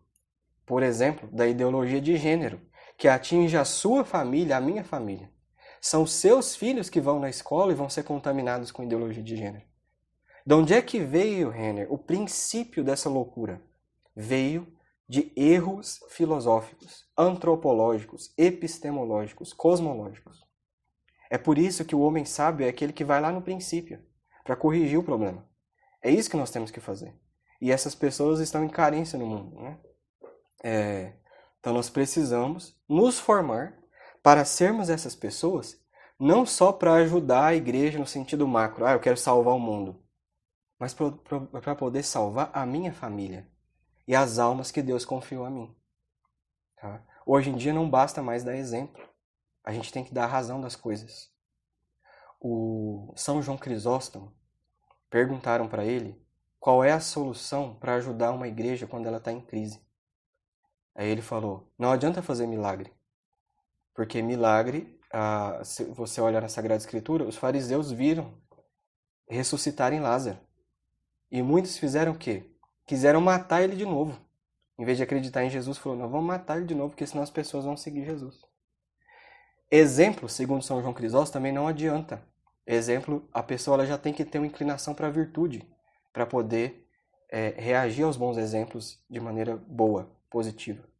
Speaker 1: por exemplo, da ideologia de gênero, que atinge a sua família, a minha família. São seus filhos que vão na escola e vão ser contaminados com ideologia de gênero. De onde é que veio, Renner, o princípio dessa loucura? Veio de erros filosóficos, antropológicos, epistemológicos, cosmológicos. É por isso que o homem sábio é aquele que vai lá no princípio, para corrigir o problema. É isso que nós temos que fazer. E essas pessoas estão em carência no mundo, né? Então nós precisamos nos formar para sermos essas pessoas, não só para ajudar a igreja no sentido macro, eu quero salvar o mundo, mas para poder salvar a minha família e as almas que Deus confiou a mim. Tá? Hoje em dia não basta mais dar exemplo, a gente tem que dar a razão das coisas. O São João Crisóstomo, perguntaram para ele qual é a solução para ajudar uma igreja quando ela está em crise. Aí ele falou: não adianta fazer milagre, porque milagre, se você olhar na Sagrada Escritura, os fariseus viram ressuscitarem Lázaro. E muitos fizeram o quê? Quiseram matar ele de novo. Em vez de acreditar em Jesus, falou: não, vamos matar ele de novo, porque senão as pessoas vão seguir Jesus. Exemplo, segundo São João Crisóstomo, também não adianta. Exemplo, a pessoa ela já tem que ter uma inclinação para a virtude, para poder reagir aos bons exemplos de maneira boa, positiva.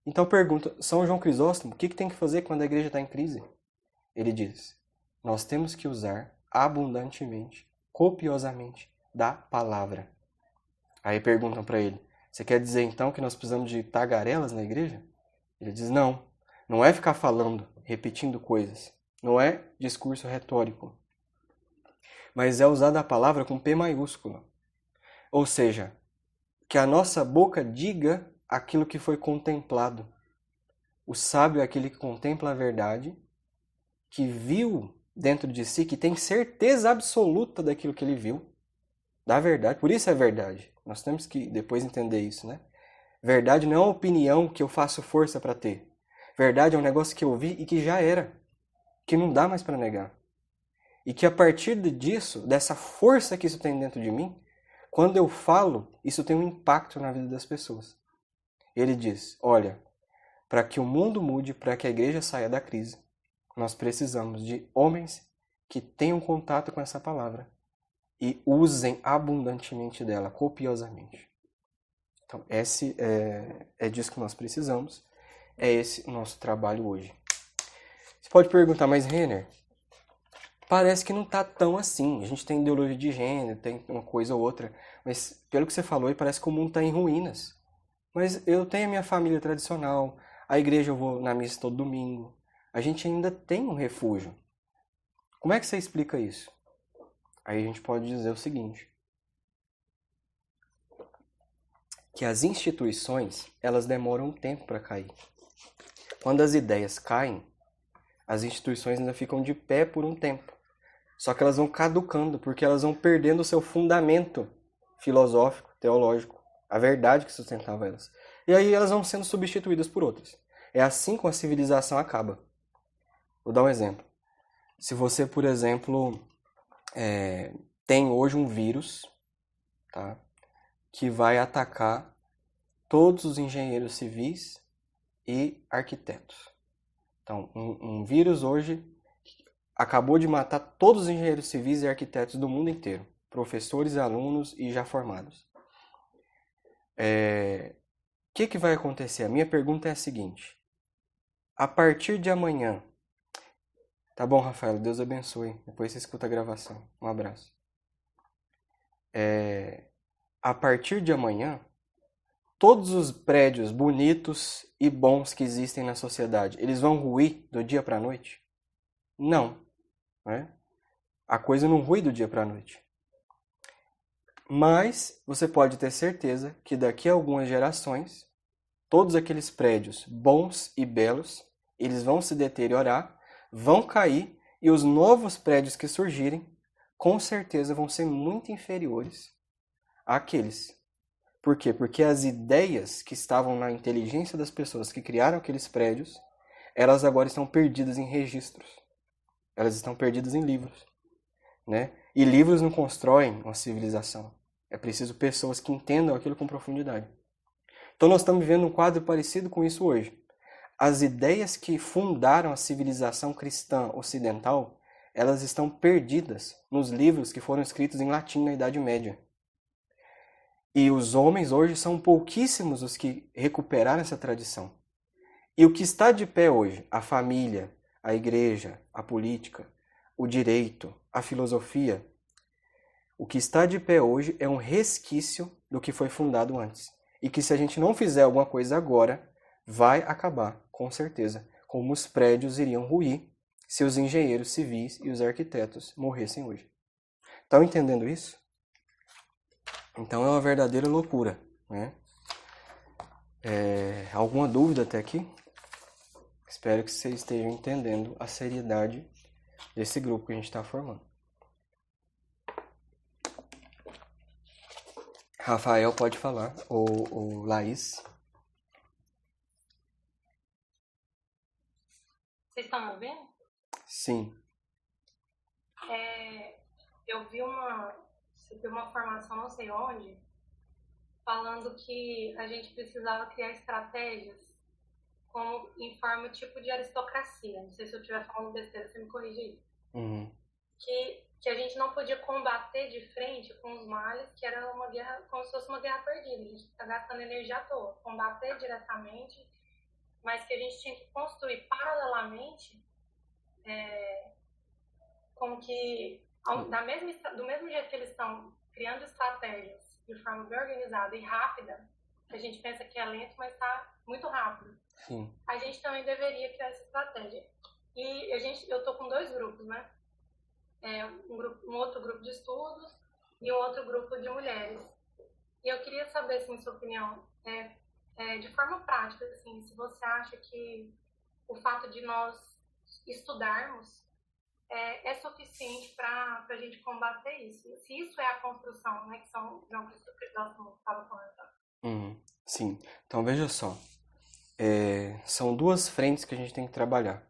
Speaker 1: Então pergunta, São João Crisóstomo, o que tem que fazer quando a igreja está em crise? Ele diz: nós temos que usar abundantemente, copiosamente, da palavra. Aí perguntam para ele: você quer dizer então que nós precisamos de tagarelas na igreja? Ele diz: não é ficar falando, repetindo coisas, não é discurso retórico, mas é usar a palavra com P maiúsculo. Ou seja, que a nossa boca diga aquilo que foi contemplado. O sábio é aquele que contempla a verdade, que viu dentro de si, que tem certeza absoluta daquilo que ele viu, da verdade. Por isso é verdade. Nós temos que depois entender isso, né? Verdade não é uma opinião que eu faço força para ter. Verdade é um negócio que eu vi e que já era, que não dá mais para negar. E que a partir disso, dessa força que isso tem dentro de mim, quando eu falo, isso tem um impacto na vida das pessoas. Ele diz: olha, para que o mundo mude, para que a igreja saia da crise, nós precisamos de homens que tenham contato com essa palavra e usem abundantemente dela, copiosamente. Então, esse é disso que nós precisamos. É esse o nosso trabalho hoje. Você pode perguntar: mas Renner, parece que não tá tão assim. A gente tem ideologia de gênero, tem uma coisa ou outra, mas pelo que você falou, parece que o mundo tá em ruínas. Mas eu tenho a minha família tradicional, a igreja eu vou na missa todo domingo. A gente ainda tem um refúgio. Como é que você explica isso? Aí a gente pode dizer o seguinte, que as instituições, elas demoram um tempo para cair. Quando as ideias caem, as instituições ainda ficam de pé por um tempo. Só que elas vão caducando, porque elas vão perdendo o seu fundamento filosófico, teológico, a verdade que sustentava elas. E aí elas vão sendo substituídas por outras. É assim que a civilização acaba. Vou dar um exemplo. Se você, por exemplo, tem hoje um vírus, tá, que vai atacar todos os engenheiros civis e arquitetos. Então, um vírus hoje acabou de matar todos os engenheiros civis e arquitetos do mundo inteiro, professores, alunos e já formados. O que vai acontecer? A minha pergunta é a seguinte. A partir de amanhã... Tá bom, Rafael, Deus abençoe. Depois você escuta a gravação. Um abraço. A partir de amanhã, todos os prédios bonitos e bons que existem na sociedade, eles vão ruir do dia para a noite? Não. Né? A coisa não rui do dia para a noite. Mas você pode ter certeza que daqui a algumas gerações, todos aqueles prédios bons e belos, eles vão se deteriorar, vão cair, e os novos prédios que surgirem, com certeza vão ser muito inferiores àqueles. Por quê? Porque as ideias que estavam na inteligência das pessoas que criaram aqueles prédios, elas agora estão perdidas em registros. Elas estão perdidas em livros. Né? E livros não constroem uma civilização. É preciso pessoas que entendam aquilo com profundidade. Então nós estamos vivendo um quadro parecido com isso hoje. As ideias que fundaram a civilização cristã ocidental, elas estão perdidas nos livros que foram escritos em latim na Idade Média. E os homens hoje são pouquíssimos os que recuperaram essa tradição. E o que está de pé hoje, a família, a igreja, a política, o direito, a filosofia, o que está de pé hoje é um resquício do que foi fundado antes. E que se a gente não fizer alguma coisa agora, vai acabar, com certeza, como os prédios iriam ruir se os engenheiros civis e os arquitetos morressem hoje. Estão entendendo isso? Então é uma verdadeira loucura. Né? Alguma dúvida até aqui? Espero que vocês estejam entendendo a seriedade desse grupo que a gente está formando. Rafael pode falar, ou Laís.
Speaker 2: Vocês estão me ouvindo?
Speaker 1: Sim.
Speaker 2: Eu vi uma formação, não sei onde, falando que a gente precisava criar estratégias como em forma tipo de aristocracia. Não sei se eu estiver falando besteira, você me corrige aí.
Speaker 1: Uhum.
Speaker 2: Que a gente não podia combater de frente com os males, que era uma guerra, como se fosse uma guerra perdida. A gente está gastando energia à toa. Combater diretamente, mas que a gente tinha que construir paralelamente, como que, do mesmo jeito que eles estão criando estratégias de forma bem organizada e rápida, a gente pensa que é lento, mas está muito rápido.
Speaker 1: Sim.
Speaker 2: A gente também deveria criar essa estratégia. E eu estou com 2 grupos, né? Um outro grupo de estudos e um outro grupo de mulheres. E eu queria saber, assim, sua opinião, de forma prática, assim, se você acha que o fato de nós estudarmos é suficiente para a gente combater isso. Se isso é a construção, né, que são João Crisóstomo estava falando.
Speaker 1: Sim. Então veja só. São 2 frentes que a gente tem que trabalhar.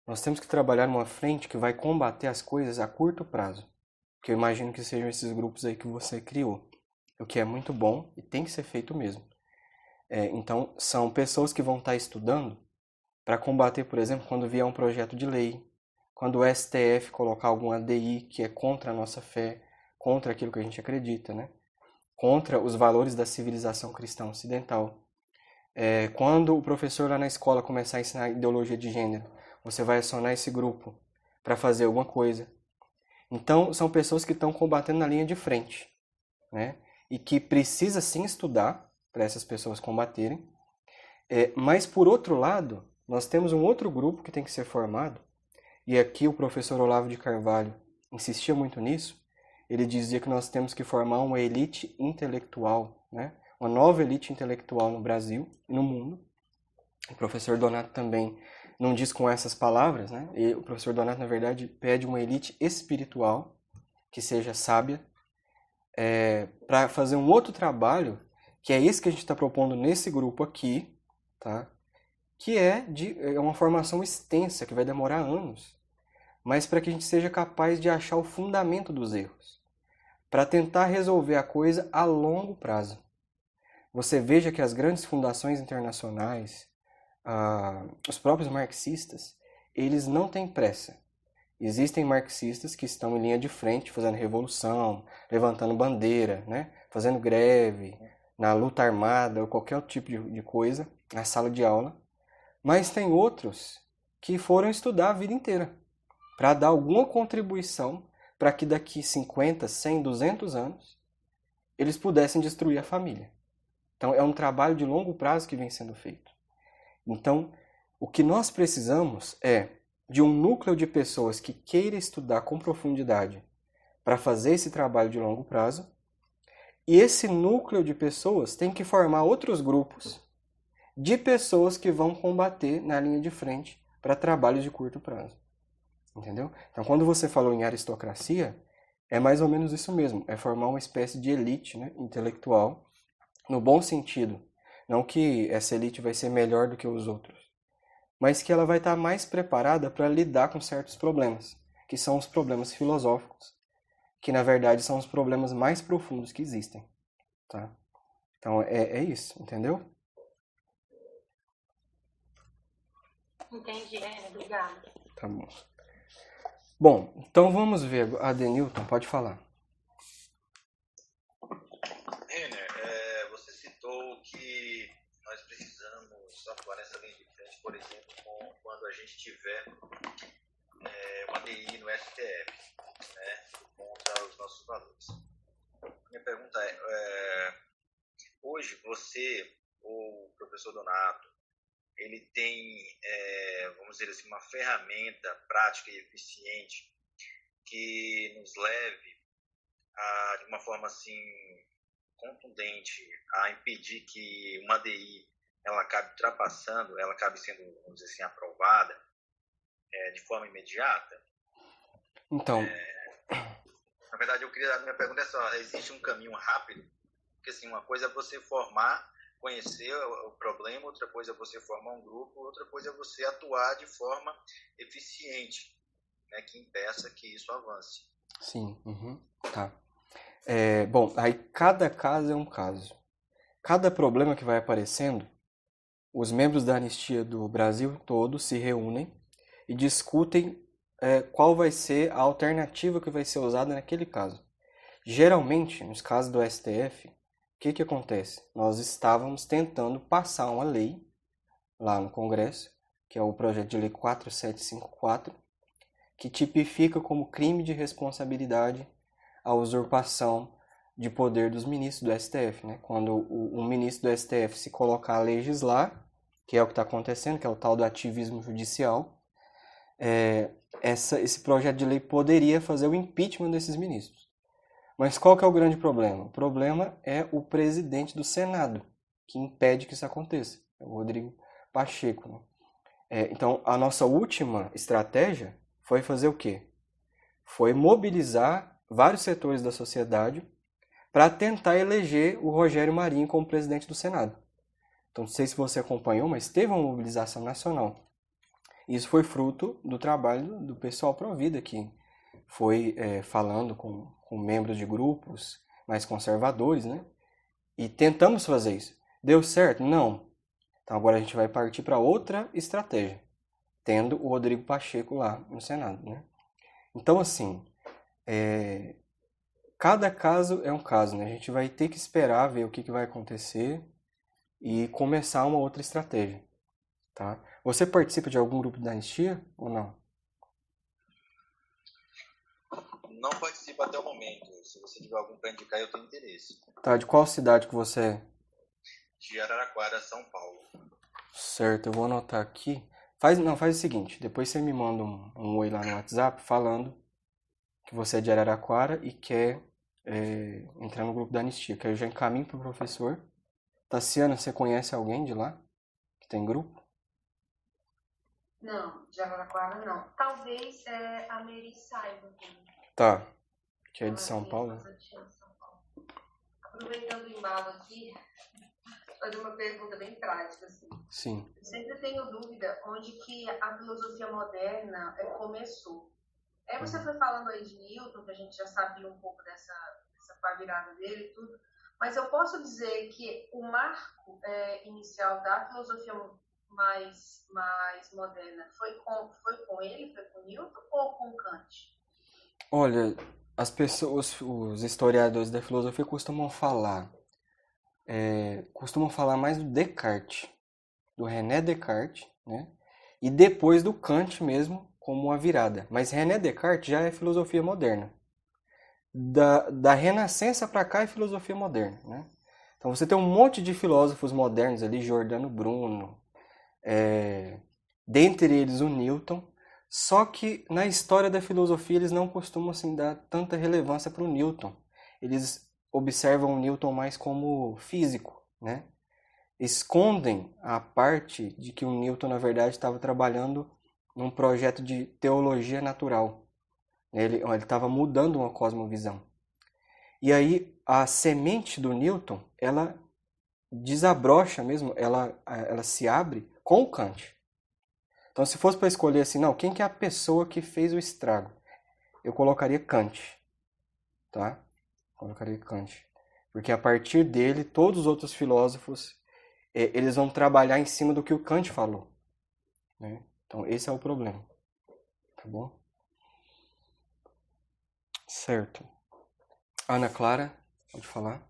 Speaker 1: Nós temos que trabalhar numa frente que vai combater as coisas a curto prazo. Que eu imagino que sejam esses grupos aí que você criou. O que é muito bom e tem que ser feito mesmo. Então, são pessoas que vão estar estudando para combater, por exemplo, quando vier um projeto de lei, quando o STF colocar algum ADI que é contra a nossa fé, contra aquilo que a gente acredita, né? Contra os valores da civilização cristã ocidental. Quando o professor lá na escola começar a ensinar ideologia de gênero, você vai acionar esse grupo para fazer alguma coisa. Então, são pessoas que estão combatendo na linha de frente, né? E que precisa sim estudar para essas pessoas combaterem. Mas, por outro lado, nós temos um outro grupo que tem que ser formado, e aqui o professor Olavo de Carvalho insistia muito nisso. Ele dizia que nós temos que formar uma elite intelectual, né? Uma nova elite intelectual no Brasil e no mundo. O professor Donato também não diz com essas palavras, né? E o professor Donato, na verdade, pede uma elite espiritual que seja sábia, para fazer um outro trabalho, que é esse que a gente está propondo nesse grupo aqui, tá? Que é uma formação extensa, que vai demorar anos, mas para que a gente seja capaz de achar o fundamento dos erros, para tentar resolver a coisa a longo prazo. Você veja que as grandes fundações internacionais, os próprios marxistas, eles não têm pressa. Existem marxistas que estão em linha de frente, fazendo revolução, levantando bandeira, né? Fazendo greve, na luta armada ou qualquer outro tipo de coisa, na sala de aula. Mas tem outros que foram estudar a vida inteira para dar alguma contribuição para que daqui 50, 100, 200 anos eles pudessem destruir a família. Então é um trabalho de longo prazo que vem sendo feito. Então, o que nós precisamos é de um núcleo de pessoas que queira estudar com profundidade para fazer esse trabalho de longo prazo, e esse núcleo de pessoas tem que formar outros grupos de pessoas que vão combater na linha de frente para trabalhos de curto prazo. Entendeu? Então, quando você falou em aristocracia, é mais ou menos isso mesmo, é formar uma espécie de elite, né, intelectual, no bom sentido. Não que essa elite vai ser melhor do que os outros, mas que ela vai estar mais preparada para lidar com certos problemas, que são os problemas filosóficos, que na verdade são os problemas mais profundos que existem. Tá? Então é isso, entendeu?
Speaker 2: Entendi, obrigada.
Speaker 1: Tá bom. Bom, então vamos ver. Adenilton, pode falar.
Speaker 3: Renner, você citou que nós precisamos atuar nessa linha de frente, por exemplo, quando a gente tiver uma DI no STF, né, contra os nossos valores. Minha pergunta hoje você, ou o professor Donato, ele tem, vamos dizer assim, uma ferramenta prática e eficiente que nos leve de uma forma assim contundente a impedir que uma DI ela acabe ultrapassando, ela acabe sendo, vamos dizer assim, aprovada de forma imediata?
Speaker 1: Então,
Speaker 3: na verdade, a minha pergunta é só, existe um caminho rápido? Porque assim, uma coisa é você conhecer o problema, outra coisa é você formar um grupo, outra coisa é você atuar de forma eficiente, né, que impeça que isso avance.
Speaker 1: Sim, tá. Bom, aí cada caso é um caso. Cada problema que vai aparecendo, os membros da Anistia do Brasil todo se reúnem e discutem qual vai ser a alternativa que vai ser usada naquele caso. Geralmente, nos casos do STF, o que acontece? Nós estávamos tentando passar uma lei lá no Congresso, que é o projeto de lei 4754, que tipifica como crime de responsabilidade a usurpação de poder dos ministros do STF. Né? Quando um ministro do STF se colocar a legislar, que é o que está acontecendo, que é o tal do ativismo judicial, esse projeto de lei poderia fazer o impeachment desses ministros. Mas qual que é o grande problema? O problema é o presidente do Senado, que impede que isso aconteça, é o Rodrigo Pacheco. Né? Então, a nossa última estratégia foi fazer o quê? Foi mobilizar vários setores da sociedade para tentar eleger o Rogério Marinho como presidente do Senado. Então, não sei se você acompanhou, mas teve uma mobilização nacional. Isso foi fruto do trabalho do pessoal Provida, que foi falando com membros de grupos mais conservadores, né? E tentamos fazer isso. Deu certo? Não. Então agora a gente vai partir para outra estratégia, tendo o Rodrigo Pacheco lá no Senado, né? Então, assim, cada caso é um caso, né? A gente vai ter que esperar ver o que vai acontecer e começar uma outra estratégia, tá? Você participa de algum grupo da Anistia ou não?
Speaker 3: não participo até o momento. Se você tiver algum para indicar, eu tenho interesse.
Speaker 1: Tá, de qual cidade que você é?
Speaker 3: De Araraquara, São Paulo.
Speaker 1: Certo, eu vou anotar aqui. Faz o seguinte, depois você me manda um oi lá no WhatsApp falando que você é de Araraquara e quer entrar no grupo da Anistia, que aí eu já encaminho pro professor. Tassiana, você conhece alguém de lá que tem grupo?
Speaker 4: Não, de Araraquara não. Talvez a Meri saiba.
Speaker 1: Tá, que é de São Paulo.
Speaker 4: Aproveitando o embalo aqui, fazer uma pergunta bem prática. Assim.
Speaker 1: Sim.
Speaker 4: Eu sempre tenho dúvida onde que a filosofia moderna começou. Você foi falando aí de Newton, que a gente já sabia um pouco dessa virada dele e tudo, mas eu posso dizer que o marco inicial da filosofia mais moderna foi com ele, foi com Newton ou com Kant?
Speaker 1: Olha, as pessoas, os historiadores da filosofia costumam falar mais do Descartes, do René Descartes, né? E depois do Kant mesmo como uma virada. Mas René Descartes já é filosofia moderna. Da Renascença para cá é filosofia moderna, né? Então você tem um monte de filósofos modernos ali, Giordano Bruno, dentre eles o Newton, só que na história da filosofia eles não costumam assim, dar tanta relevância para o Newton. Eles observam o Newton mais como físico, né? Escondem a parte de que o Newton, na verdade, estava trabalhando num projeto de teologia natural. Ele estava mudando uma cosmovisão. E aí a semente do Newton, ela desabrocha mesmo, ela se abre com o Kant. Então se fosse para escolher assim, não, quem que é a pessoa que fez o estrago? Eu colocaria Kant, tá? Colocaria Kant. Porque a partir dele, todos os outros filósofos, eles vão trabalhar em cima do que o Kant falou, né? Então esse é o problema, tá bom? Certo. Ana Clara, pode falar?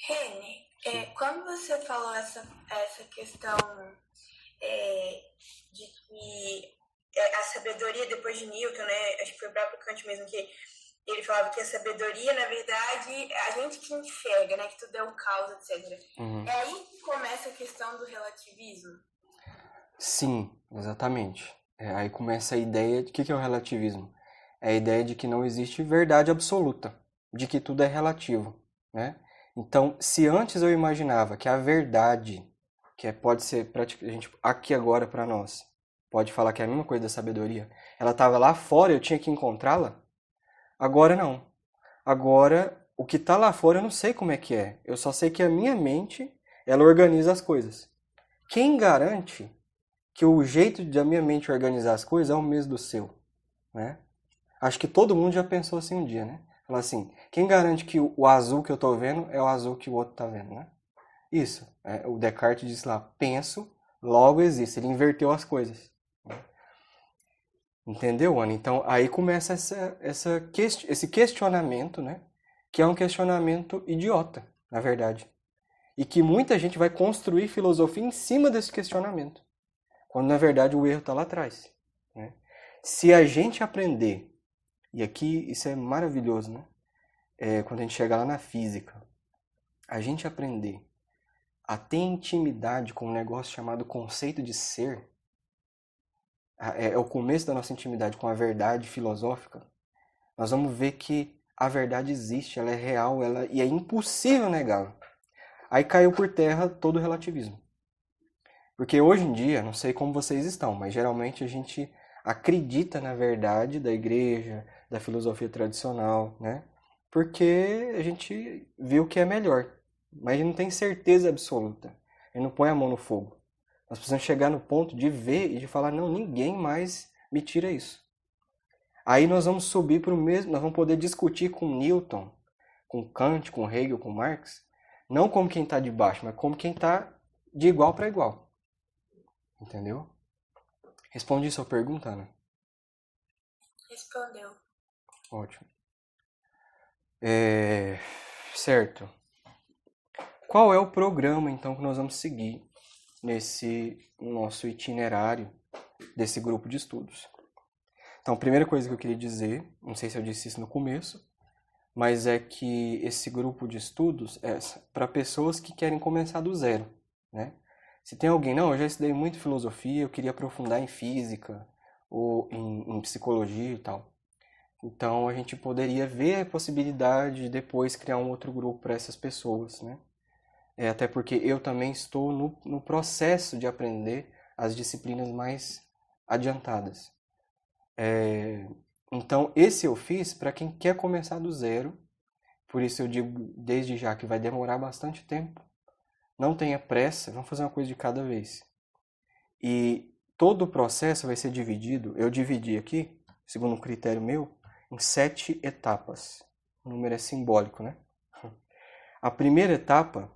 Speaker 5: Rene, quando você falou essa questão de que a sabedoria depois de Newton, né? Acho que foi o próprio Kant mesmo que ele falava que a sabedoria, na verdade, é a gente que enxerga, né? Que tudo é um caos, etc.
Speaker 1: Uhum.
Speaker 5: É aí que começa a questão do relativismo?
Speaker 1: Sim, exatamente. Aí começa a ideia de que é o relativismo? É a ideia de que não existe verdade absoluta, de que tudo é relativo, né? Então, se antes eu imaginava que a verdade, pode ser praticamente aqui agora para nós, pode falar que é a mesma coisa da sabedoria, ela estava lá fora, eu tinha que encontrá-la. Agora não. Agora, o que está lá fora eu não sei como é que é. Eu só sei que a minha mente, ela organiza as coisas. Quem garante que o jeito da minha mente organizar as coisas é o mesmo do seu, né? Acho que todo mundo já pensou assim um dia, né? Falar assim, quem garante que o azul que eu tô vendo é o azul que o outro tá vendo, né? Isso. O Descartes disse lá, penso, logo existe. Ele inverteu as coisas. Entendeu, Ana? Então, aí começa esse questionamento, né? Que é um questionamento idiota, na verdade. E que muita gente vai construir filosofia em cima desse questionamento. Quando, na verdade, o erro está lá atrás, né? Se a gente aprender, e aqui isso é maravilhoso, né? Quando a gente chega lá na física, a gente aprender a ter intimidade com um negócio chamado conceito de ser, é o começo da nossa intimidade com a verdade filosófica, nós vamos ver que a verdade existe, ela é real, e é impossível negá-la. Aí caiu por terra todo o relativismo. Porque hoje em dia, não sei como vocês estão, mas geralmente a gente acredita na verdade da igreja, da filosofia tradicional, né? Porque a gente viu que é melhor, mas a gente não tem certeza absoluta. A gente não põe a mão no fogo. Nós precisamos chegar no ponto de ver e de falar, não, ninguém mais me tira isso. Aí nós vamos subir para o mesmo, nós vamos poder discutir com Newton, com Kant, com Hegel, com Marx, não como quem está de baixo, mas como quem está de igual para igual. Entendeu? Respondi sua pergunta, Ana?
Speaker 5: Respondeu.
Speaker 1: Ótimo. Certo. Qual é o programa, então, que nós vamos seguir nesse nosso itinerário desse grupo de estudos? Então, a primeira coisa que eu queria dizer, não sei se eu disse isso no começo, mas é que esse grupo de estudos é para pessoas que querem começar do zero, né? Se tem alguém, não, eu já estudei muito filosofia, eu queria aprofundar em física ou em psicologia e tal. Então, a gente poderia ver a possibilidade de depois criar um outro grupo para essas pessoas, né? Até porque eu também estou no processo de aprender as disciplinas mais adiantadas. Então, esse eu fiz para quem quer começar do zero. Por isso eu digo desde já que vai demorar bastante tempo. Não tenha pressa, vamos fazer uma coisa de cada vez. E todo o processo vai ser dividido, eu dividi aqui, segundo um critério meu, em 7 etapas. O número é simbólico, né? A primeira etapa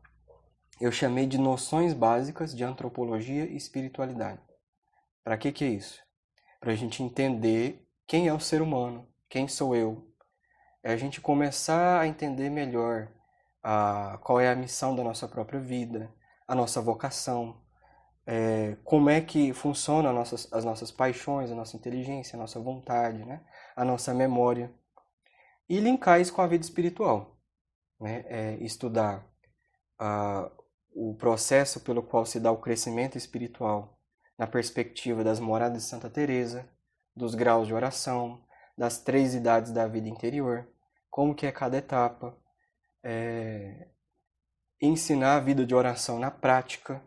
Speaker 1: eu chamei de noções básicas de antropologia e espiritualidade. Para que é isso? Para a gente entender quem é o ser humano, quem sou eu. É a gente começar a entender melhor qual é a missão da nossa própria vida, a nossa vocação, como é que funcionam as nossas paixões, a nossa inteligência, a nossa vontade, né? A nossa memória. E linkar isso com a vida espiritual. Né? Estudar o processo pelo qual se dá o crescimento espiritual na perspectiva das moradas de Santa Teresa, dos graus de oração, das 3 idades da vida interior, como que é cada etapa, ensinar a vida de oração na prática.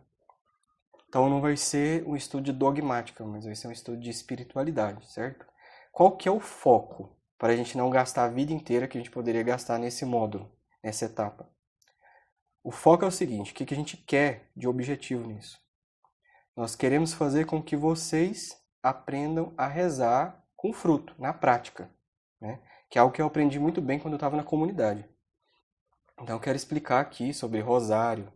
Speaker 1: Então não vai ser um estudo de dogmática, mas vai ser um estudo de espiritualidade, certo? Qual que é o foco para a gente não gastar a vida inteira que a gente poderia gastar nesse módulo, nessa etapa? O foco é o seguinte, o que a gente quer de objetivo nisso? Nós queremos fazer com que vocês aprendam a rezar com fruto, na prática, né? Que é algo que eu aprendi muito bem quando eu estava na comunidade. Então eu quero explicar aqui sobre rosário,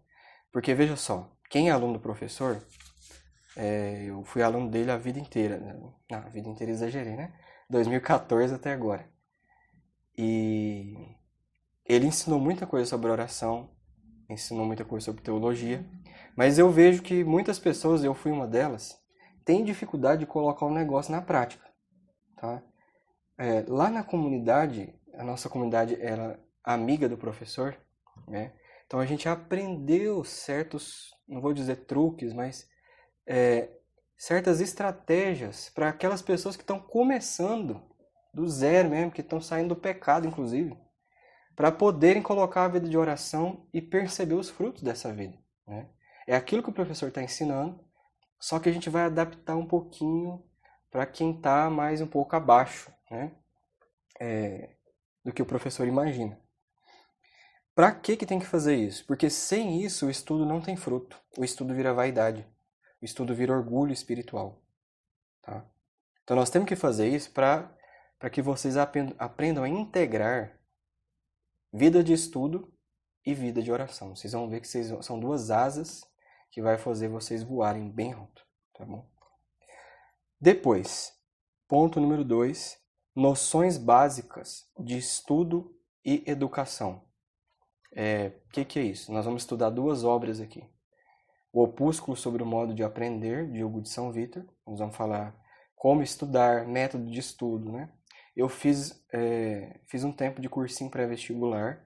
Speaker 1: porque veja só, quem é aluno do professor, eu fui aluno dele a vida inteira, né? Não, a vida inteira exagerei, né? 2014 até agora. E ele ensinou muita coisa sobre oração, ensinou muita coisa sobre teologia, mas eu vejo que muitas pessoas, eu fui uma delas, têm dificuldade de colocar o negócio na prática, tá? Lá na comunidade, a nossa comunidade era amiga do professor, né? Então a gente aprendeu certos, não vou dizer truques, mas certas estratégias para aquelas pessoas que estão começando do zero mesmo, que estão saindo do pecado, inclusive, para poderem colocar a vida de oração e perceber os frutos dessa vida, né? É aquilo que o professor está ensinando, só que a gente vai adaptar um pouquinho para quem está mais um pouco abaixo, né? Do que o professor imagina. Para que tem que fazer isso? Porque sem isso o estudo não tem fruto. O estudo vira vaidade. O estudo vira orgulho espiritual. Tá? Então nós temos que fazer isso para que vocês aprendam a integrar vida de estudo e vida de oração. Vocês vão ver que são 2 asas que vai fazer vocês voarem bem alto. Tá bom? Depois, ponto número 2, noções básicas de estudo e educação. Que é isso? Nós vamos estudar 2 obras aqui. O Opúsculo sobre o modo de aprender, de Hugo de São Vítor. Nós vamos falar como estudar, método de estudo, né? Eu fiz um tempo de cursinho pré-vestibular.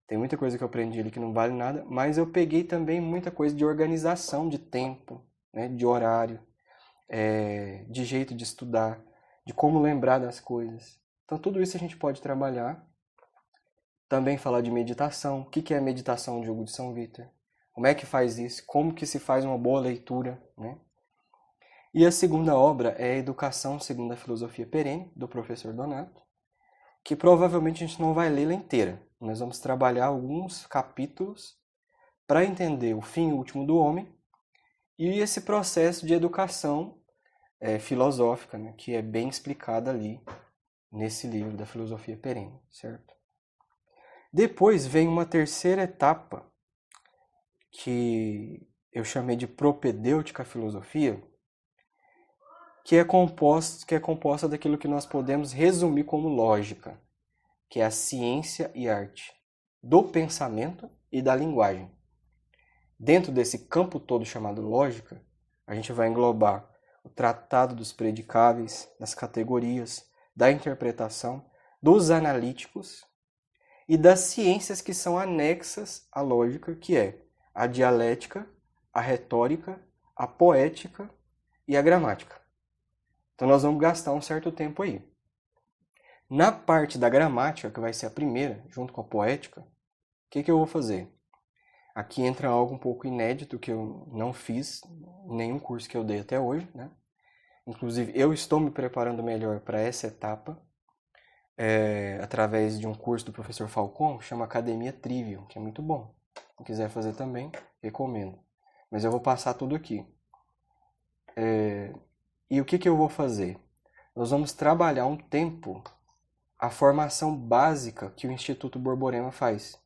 Speaker 1: Tem muita coisa que eu aprendi ali que não vale nada, mas eu peguei também muita coisa de organização de tempo, né? De horário, de jeito de estudar, de como lembrar das coisas. Então tudo isso a gente pode trabalhar. Também falar de meditação. O que é a meditação de Hugo de São Vítor? Como é que faz isso? Como que se faz uma boa leitura, né? E a segunda obra é a Educação segundo a Filosofia Perene, do professor Donato, que provavelmente a gente não vai lê-la inteira. Nós vamos trabalhar alguns capítulos para entender o fim último do homem e esse processo de educação filosófica, né? Que é bem explicado ali nesse livro da Filosofia Perene, certo? Depois vem uma terceira etapa que eu chamei de propedêutica filosofia, que é composta daquilo que nós podemos resumir como lógica, que é a ciência e arte do pensamento e da linguagem. Dentro desse campo todo chamado lógica, a gente vai englobar o tratado dos predicáveis, das categorias, da interpretação, dos analíticos e das ciências que são anexas à lógica, que é a dialética, a retórica, a poética e a gramática. Então nós vamos gastar um certo tempo aí. Na parte da gramática, que vai ser a primeira, junto com a poética, o que eu vou fazer? Aqui entra algo um pouco inédito que eu não fiz em nenhum curso que eu dei até hoje, né? Inclusive, eu estou me preparando melhor para essa etapa através de um curso do professor Falcon, chama Academia Trivium, que é muito bom. Se quiser fazer também, recomendo. Mas eu vou passar tudo aqui. E o que eu vou fazer? Nós vamos trabalhar um tempo a formação básica que o Instituto Borborema faz,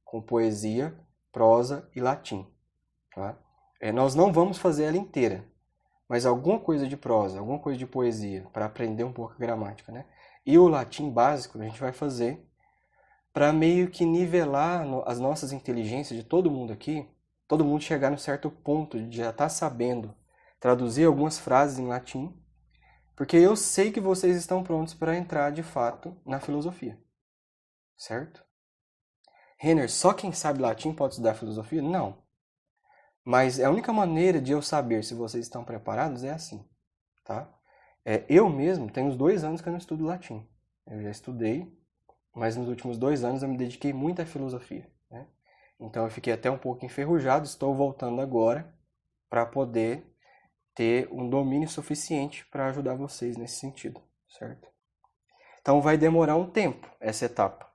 Speaker 1: com poesia, prosa e latim. Tá? Nós não vamos fazer ela inteira, mas alguma coisa de prosa, alguma coisa de poesia, para aprender um pouco a gramática, né? E o latim básico a gente vai fazer para meio que nivelar as nossas inteligências de todo mundo aqui, todo mundo chegar num certo ponto de já estar sabendo traduzir algumas frases em latim, porque eu sei que vocês estão prontos para entrar de fato na filosofia, certo? Renner, só quem sabe latim pode estudar filosofia? Não. Mas a única maneira de eu saber se vocês estão preparados é assim, tá? Eu mesmo tenho uns 2 anos que eu não estudo latim. Eu já estudei, mas nos últimos 2 anos eu me dediquei muito à filosofia, né? Então eu fiquei até um pouco enferrujado, estou voltando agora para poder ter um domínio suficiente para ajudar vocês nesse sentido, certo? Então vai demorar um tempo essa etapa.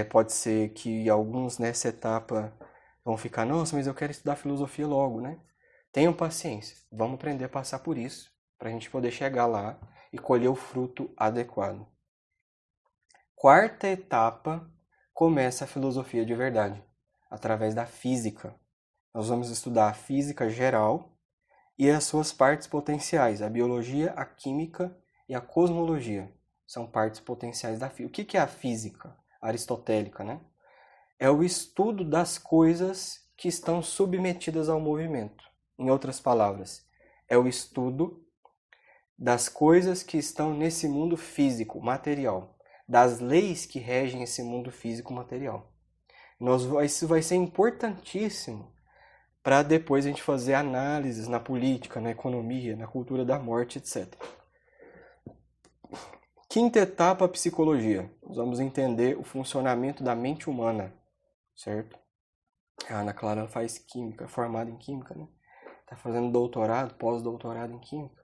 Speaker 1: Pode ser que alguns nessa etapa vão ficar, nossa, mas eu quero estudar filosofia logo, né? Tenham paciência, vamos aprender a passar por isso, para a gente poder chegar lá e colher o fruto adequado. Quarta etapa, começa a filosofia de verdade, através da física. Nós vamos estudar a física geral e as suas partes potenciais, a biologia, a química e a cosmologia. São partes potenciais da física. O que é a física aristotélica, né? É o estudo das coisas que estão submetidas ao movimento. Em outras palavras, é o estudo das coisas que estão nesse mundo físico, material, das leis que regem esse mundo físico, material. Isso vai ser importantíssimo para depois a gente fazer análises na política, na economia, na cultura da morte, etc. Quinta etapa, a psicologia. Nós vamos entender o funcionamento da mente humana, certo? A Ana Clara faz química, formada em química, né? Está fazendo doutorado, pós-doutorado em química.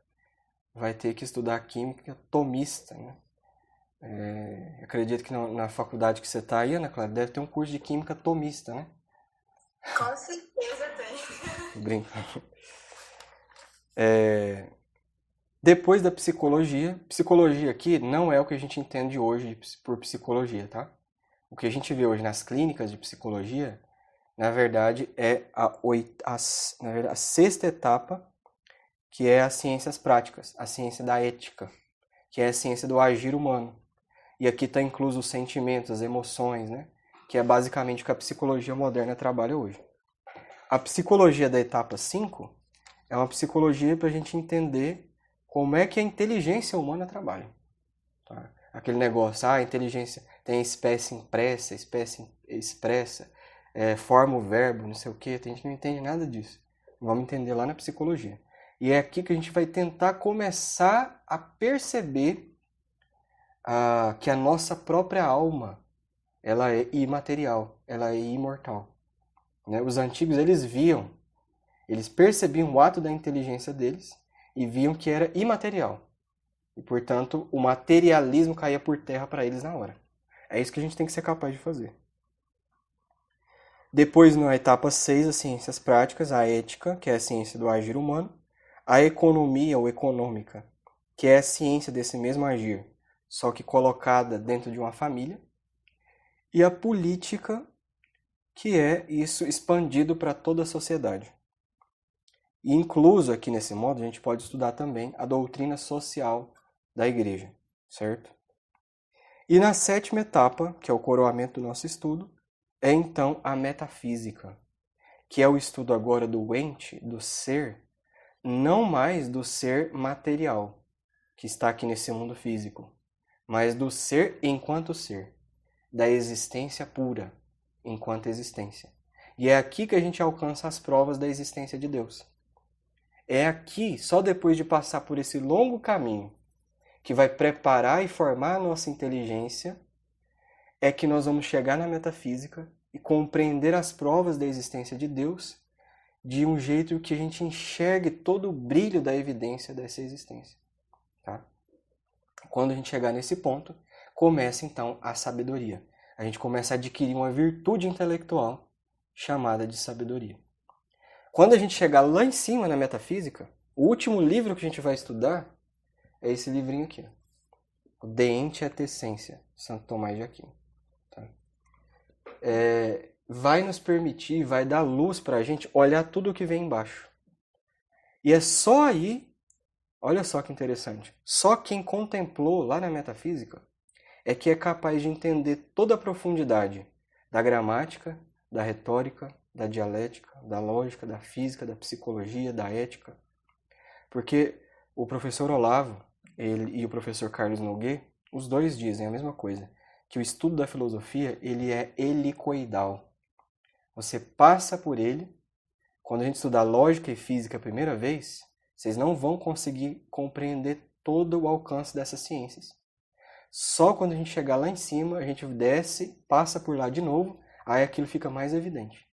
Speaker 1: Vai ter que estudar química tomista, né? Acredito que na faculdade que você está aí, Ana Clara, deve ter um curso de química tomista, né?
Speaker 5: Com certeza tem.
Speaker 1: Brincando. Depois da psicologia aqui não é o que a gente entende hoje por psicologia, tá? O que a gente vê hoje nas clínicas de psicologia, na verdade, é a sexta etapa, que é as ciências práticas, a ciência da ética, que é a ciência do agir humano. E aqui está incluso os sentimentos, as emoções, né? Que é basicamente o que a psicologia moderna trabalha hoje. A psicologia da etapa 5 é uma psicologia para a gente entender como é que a inteligência humana trabalha. Tá? Aquele negócio, a inteligência tem espécie impressa, espécie expressa, forma o verbo, não sei o quê. A gente não entende nada disso. Vamos entender lá na psicologia. E é aqui que a gente vai tentar começar a perceber que a nossa própria alma, ela é imaterial, ela é imortal. Né? Os antigos, eles percebiam o ato da inteligência deles e viam que era imaterial. E, portanto, o materialismo caía por terra para eles na hora. É isso que a gente tem que ser capaz de fazer. Depois, na etapa 6, as ciências práticas, a ética, que é a ciência do agir humano, a economia ou econômica, que é a ciência desse mesmo agir, só que colocada dentro de uma família, e a política, que é isso expandido para toda a sociedade. E incluso aqui nesse modo, a gente pode estudar também a doutrina social da igreja, certo? E na sétima etapa, que é o coroamento do nosso estudo, é então a metafísica, que é o estudo agora do ente, do ser, não mais do ser material, que está aqui nesse mundo físico, mas do ser enquanto ser, da existência pura, enquanto existência. E é aqui que a gente alcança as provas da existência de Deus. É aqui, só depois de passar por esse longo caminho, que vai preparar e formar a nossa inteligência, é que nós vamos chegar na metafísica e compreender as provas da existência de Deus de um jeito que a gente enxergue todo o brilho da evidência dessa existência. Tá? Quando a gente chegar nesse ponto, começa então a sabedoria. A gente começa a adquirir uma virtude intelectual chamada de sabedoria. Quando a gente chegar lá em cima na metafísica, o último livro que a gente vai estudar é esse livrinho aqui. O De Ente et Essência, Santo Tomás de Aquino. Tá? Vai nos permitir, vai dar luz para a gente olhar tudo o que vem embaixo. E é só aí, olha só que interessante, só quem contemplou lá na metafísica é que é capaz de entender toda a profundidade da gramática, da retórica, da dialética, da lógica, da física, da psicologia, da ética. Porque o professor Olavo e o professor Carlos Noguet, os dois dizem a mesma coisa, que o estudo da filosofia ele é helicoidal. Você passa por ele, quando a gente estudar lógica e física a primeira vez, vocês não vão conseguir compreender todo o alcance dessas ciências. Só quando a gente chegar lá em cima, a gente desce, passa por lá de novo, aí aquilo fica mais evidente.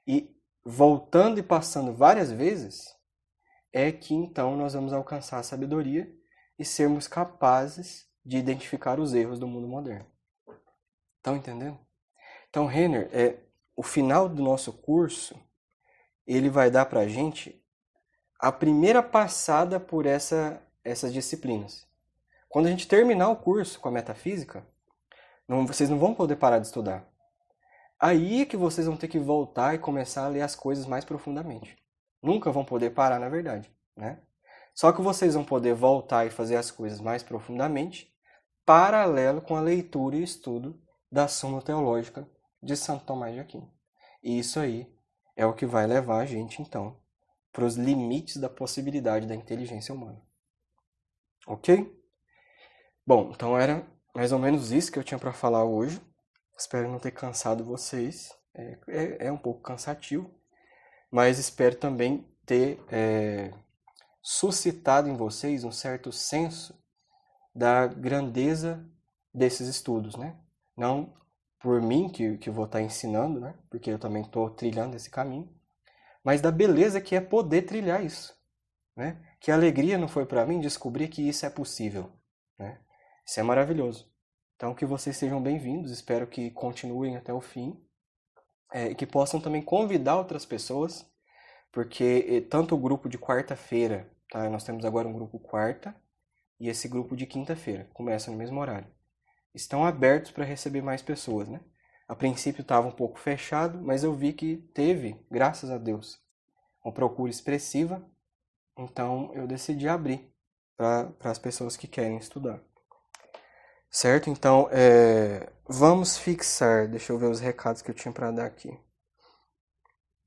Speaker 1: E voltando e passando várias vezes, é que então nós vamos alcançar a sabedoria e sermos capazes de identificar os erros do mundo moderno. Estão entendendo? Então, Renner, o final do nosso curso, ele vai dar para a gente a primeira passada por essas disciplinas. Quando a gente terminar o curso com a metafísica, vocês não vão poder parar de estudar. Aí é que vocês vão ter que voltar e começar a ler as coisas mais profundamente. Nunca vão poder parar, na verdade, né? Só que vocês vão poder voltar e fazer as coisas mais profundamente, paralelo com a leitura e estudo da Súmula Teológica de Santo Tomás de Aquino. E isso aí é o que vai levar a gente, então, para os limites da possibilidade da inteligência humana. Ok? Bom, então era mais ou menos isso que eu tinha para falar hoje. Espero não ter cansado vocês. É um pouco cansativo, mas espero também ter suscitado em vocês um certo senso da grandeza desses estudos, né? Não por mim, que vou estar ensinando, né? Porque eu também estou trilhando esse caminho, mas da beleza que é poder trilhar isso, né? Que alegria não foi para mim descobrir que isso é possível, né? Isso é maravilhoso. Então, que vocês sejam bem-vindos, espero que continuem até o fim, e que possam também convidar outras pessoas, porque tanto o grupo de quarta-feira, tá? Nós temos agora um grupo quarta, e esse grupo de quinta-feira, começa no mesmo horário. Estão abertos para receber mais pessoas, né? A princípio estava um pouco fechado, mas eu vi que teve, graças a Deus, uma procura expressiva, então eu decidi abrir para as pessoas que querem estudar. Certo? Então, vamos fixar, deixa eu ver os recados que eu tinha para dar aqui.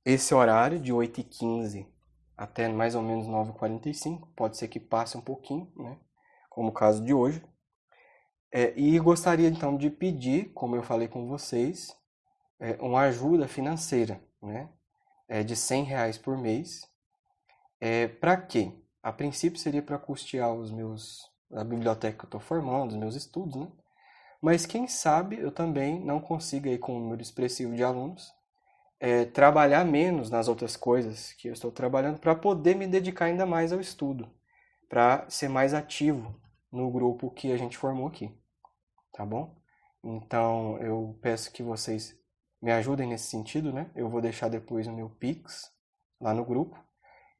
Speaker 1: Esse horário de 8h15 até mais ou menos 9h45, pode ser que passe um pouquinho, né? Como o caso de hoje. E gostaria então de pedir, como eu falei com vocês, uma ajuda financeira, né? De R$100 por mês. Para quê? A princípio seria para custear a biblioteca que eu estou formando, os meus estudos, né? Mas quem sabe eu também não consiga, aí, com um número expressivo de alunos, trabalhar menos nas outras coisas que eu estou trabalhando para poder me dedicar ainda mais ao estudo, para ser mais ativo no grupo que a gente formou aqui, tá bom? Então eu peço que vocês me ajudem nesse sentido, né? Eu vou deixar depois o meu Pix lá no grupo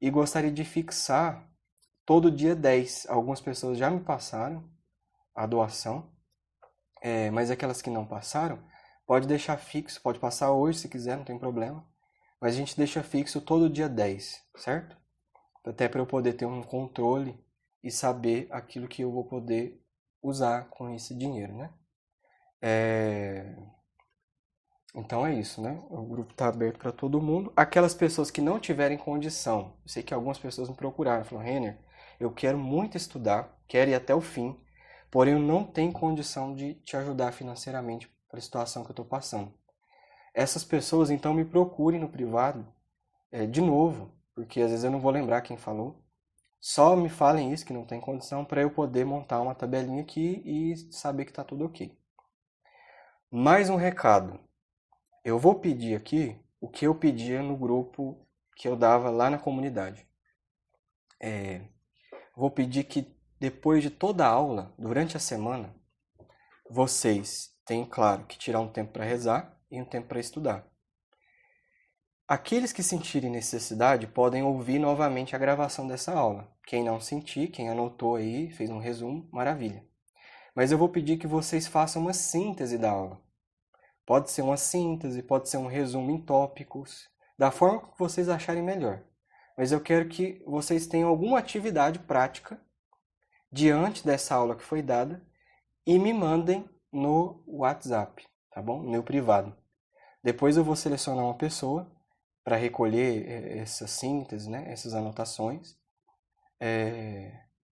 Speaker 1: e gostaria de fixar todo dia 10. Algumas pessoas já me passaram a doação, mas aquelas que não passaram, pode deixar fixo, pode passar hoje se quiser, não tem problema. Mas a gente deixa fixo todo dia 10, certo? Até para eu poder ter um controle e saber aquilo que eu vou poder usar com esse dinheiro, né? Então é isso, né? O grupo está aberto para todo mundo. Aquelas pessoas que não tiverem condição, eu sei que algumas pessoas me procuraram, falaram, Renner, eu quero muito estudar, quero ir até o fim, porém eu não tenho condição de te ajudar financeiramente para a situação que eu estou passando. Essas pessoas, então, me procurem no privado, de novo, porque às vezes eu não vou lembrar quem falou. Só me falem isso, que não tem condição, para eu poder montar uma tabelinha aqui e saber que está tudo ok. Mais um recado. Eu vou pedir aqui o que eu pedia no grupo que eu dava lá na comunidade. Vou pedir que depois de toda a aula, durante a semana, vocês tenham, claro, que tirar um tempo para rezar e um tempo para estudar. Aqueles que sentirem necessidade podem ouvir novamente a gravação dessa aula. Quem não sentir, quem anotou aí, fez um resumo, maravilha. Mas eu vou pedir que vocês façam uma síntese da aula. Pode ser uma síntese, pode ser um resumo em tópicos, da forma que vocês acharem melhor. Mas eu quero que vocês tenham alguma atividade prática diante dessa aula que foi dada e me mandem no WhatsApp, tá bom? No meu privado. Depois eu vou selecionar uma pessoa para recolher essa síntese, né? Essas anotações,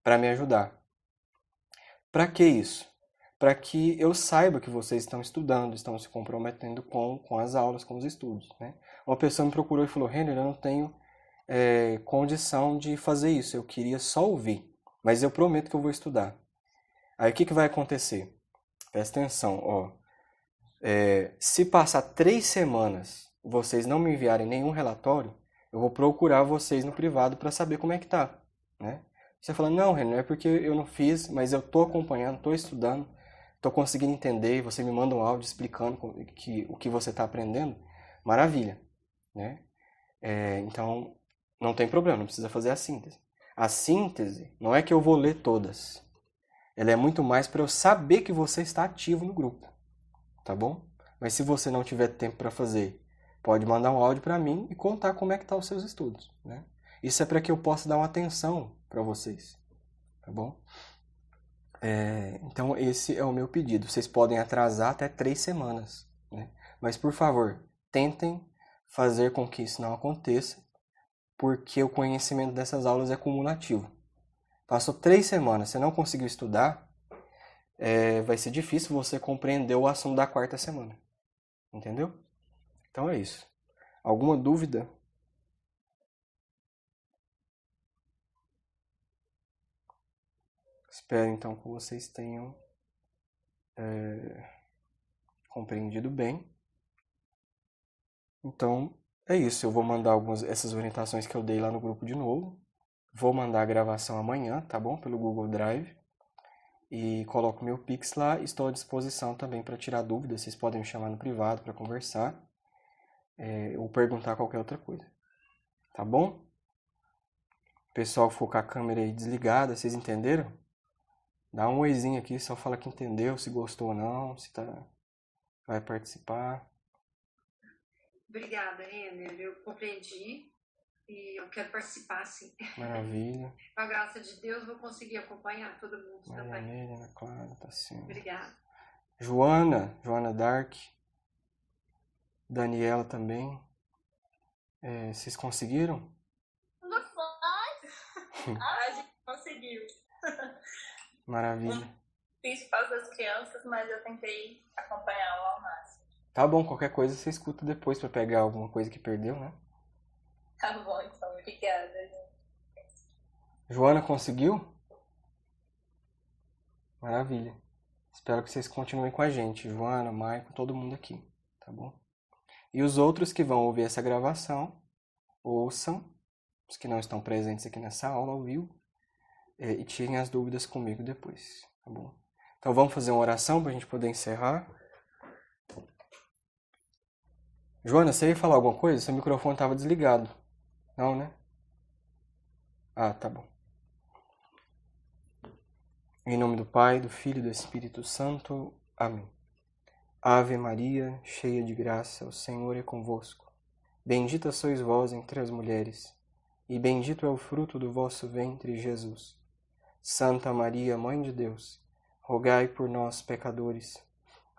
Speaker 1: para me ajudar. Para que isso? Para que eu saiba que vocês estão estudando, estão se comprometendo com as aulas, com os estudos, né? Uma pessoa me procurou e falou, Renner, eu não tenho condição de fazer isso, eu queria só ouvir, mas eu prometo que eu vou estudar. Aí o que vai acontecer? Presta atenção, ó. Se passar 3 semanas vocês não me enviarem nenhum relatório, eu vou procurar vocês no privado para saber como é que tá, né? Você fala, não, Renner, é porque eu não fiz, mas eu estou acompanhando, estou estudando, estou conseguindo entender, e você me manda um áudio explicando o que você está aprendendo, maravilha, né? Então, não tem problema, não precisa fazer a síntese. A síntese não é que eu vou ler todas, ela é muito mais para eu saber que você está ativo no grupo, tá bom? Mas se você não tiver tempo para fazer, pode mandar um áudio para mim e contar como é que tá os seus estudos, né? Isso é para que eu possa dar uma atenção para vocês, tá bom? Então esse é o meu pedido. Vocês podem atrasar até 3 semanas, né? Mas por favor, tentem fazer com que isso não aconteça, porque o conhecimento dessas aulas é cumulativo. Passou 3 semanas, você não conseguiu estudar, vai ser difícil você compreender o assunto da 4ª semana. Entendeu? Então é isso. Alguma dúvida? Espero então que vocês tenham compreendido bem. Então é isso. Eu vou mandar essas orientações que eu dei lá no grupo de novo. Vou mandar a gravação amanhã, tá bom? Pelo Google Drive. E coloco meu Pix lá. Estou à disposição também para tirar dúvidas. Vocês podem me chamar no privado para conversar. Ou perguntar qualquer outra coisa. Tá bom? O pessoal que for com a câmera aí desligada, vocês entenderam? Dá um oizinho aqui, só fala que entendeu, se gostou ou não, se vai participar.
Speaker 6: Obrigada, Renner. Eu compreendi e eu quero participar, sim.
Speaker 1: Maravilha.
Speaker 6: Com a graça de Deus, vou conseguir acompanhar todo mundo também.
Speaker 1: Maravilha, Ana Clara, tá sim.
Speaker 6: Obrigada.
Speaker 1: Joana Dark, Daniela também. Vocês conseguiram?
Speaker 5: Não foi. A gente conseguiu.
Speaker 1: Maravilha.
Speaker 5: Fiz para das crianças, mas eu tentei acompanhar ao máximo.
Speaker 1: Tá bom, qualquer coisa você escuta depois pra pegar alguma coisa que perdeu, né?
Speaker 5: Tá bom, então. Obrigada, gente.
Speaker 1: Joana conseguiu? Maravilha. Espero que vocês continuem com a gente. Joana, Maicon, todo mundo aqui, tá bom? E os outros que vão ouvir essa gravação, ouçam, os que não estão presentes aqui nessa aula ao vivo, e tirem as dúvidas comigo depois, tá bom? Então vamos fazer uma oração para a gente poder encerrar. Joana, você ia falar alguma coisa? Seu microfone estava desligado. Não, né? Ah, tá bom. Em nome do Pai, do Filho e do Espírito Santo. Amém. Ave Maria, cheia de graça, o Senhor é convosco. Bendita sois vós entre as mulheres, e bendito é o fruto do vosso ventre, Jesus. Santa Maria, Mãe de Deus, rogai por nós, pecadores,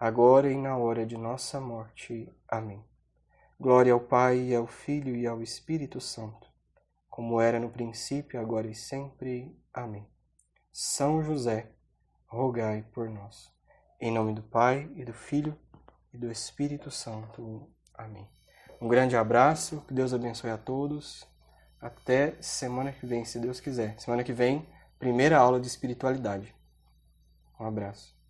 Speaker 1: agora e na hora de nossa morte. Amém. Glória ao Pai, e ao Filho, e ao Espírito Santo, como era no princípio, agora e sempre. Amém. São José, rogai por nós. Em nome do Pai, e do Filho, e do Espírito Santo. Amém. Um grande abraço, que Deus abençoe a todos. Até semana que vem, se Deus quiser. Semana que vem, primeira aula de espiritualidade. Um abraço.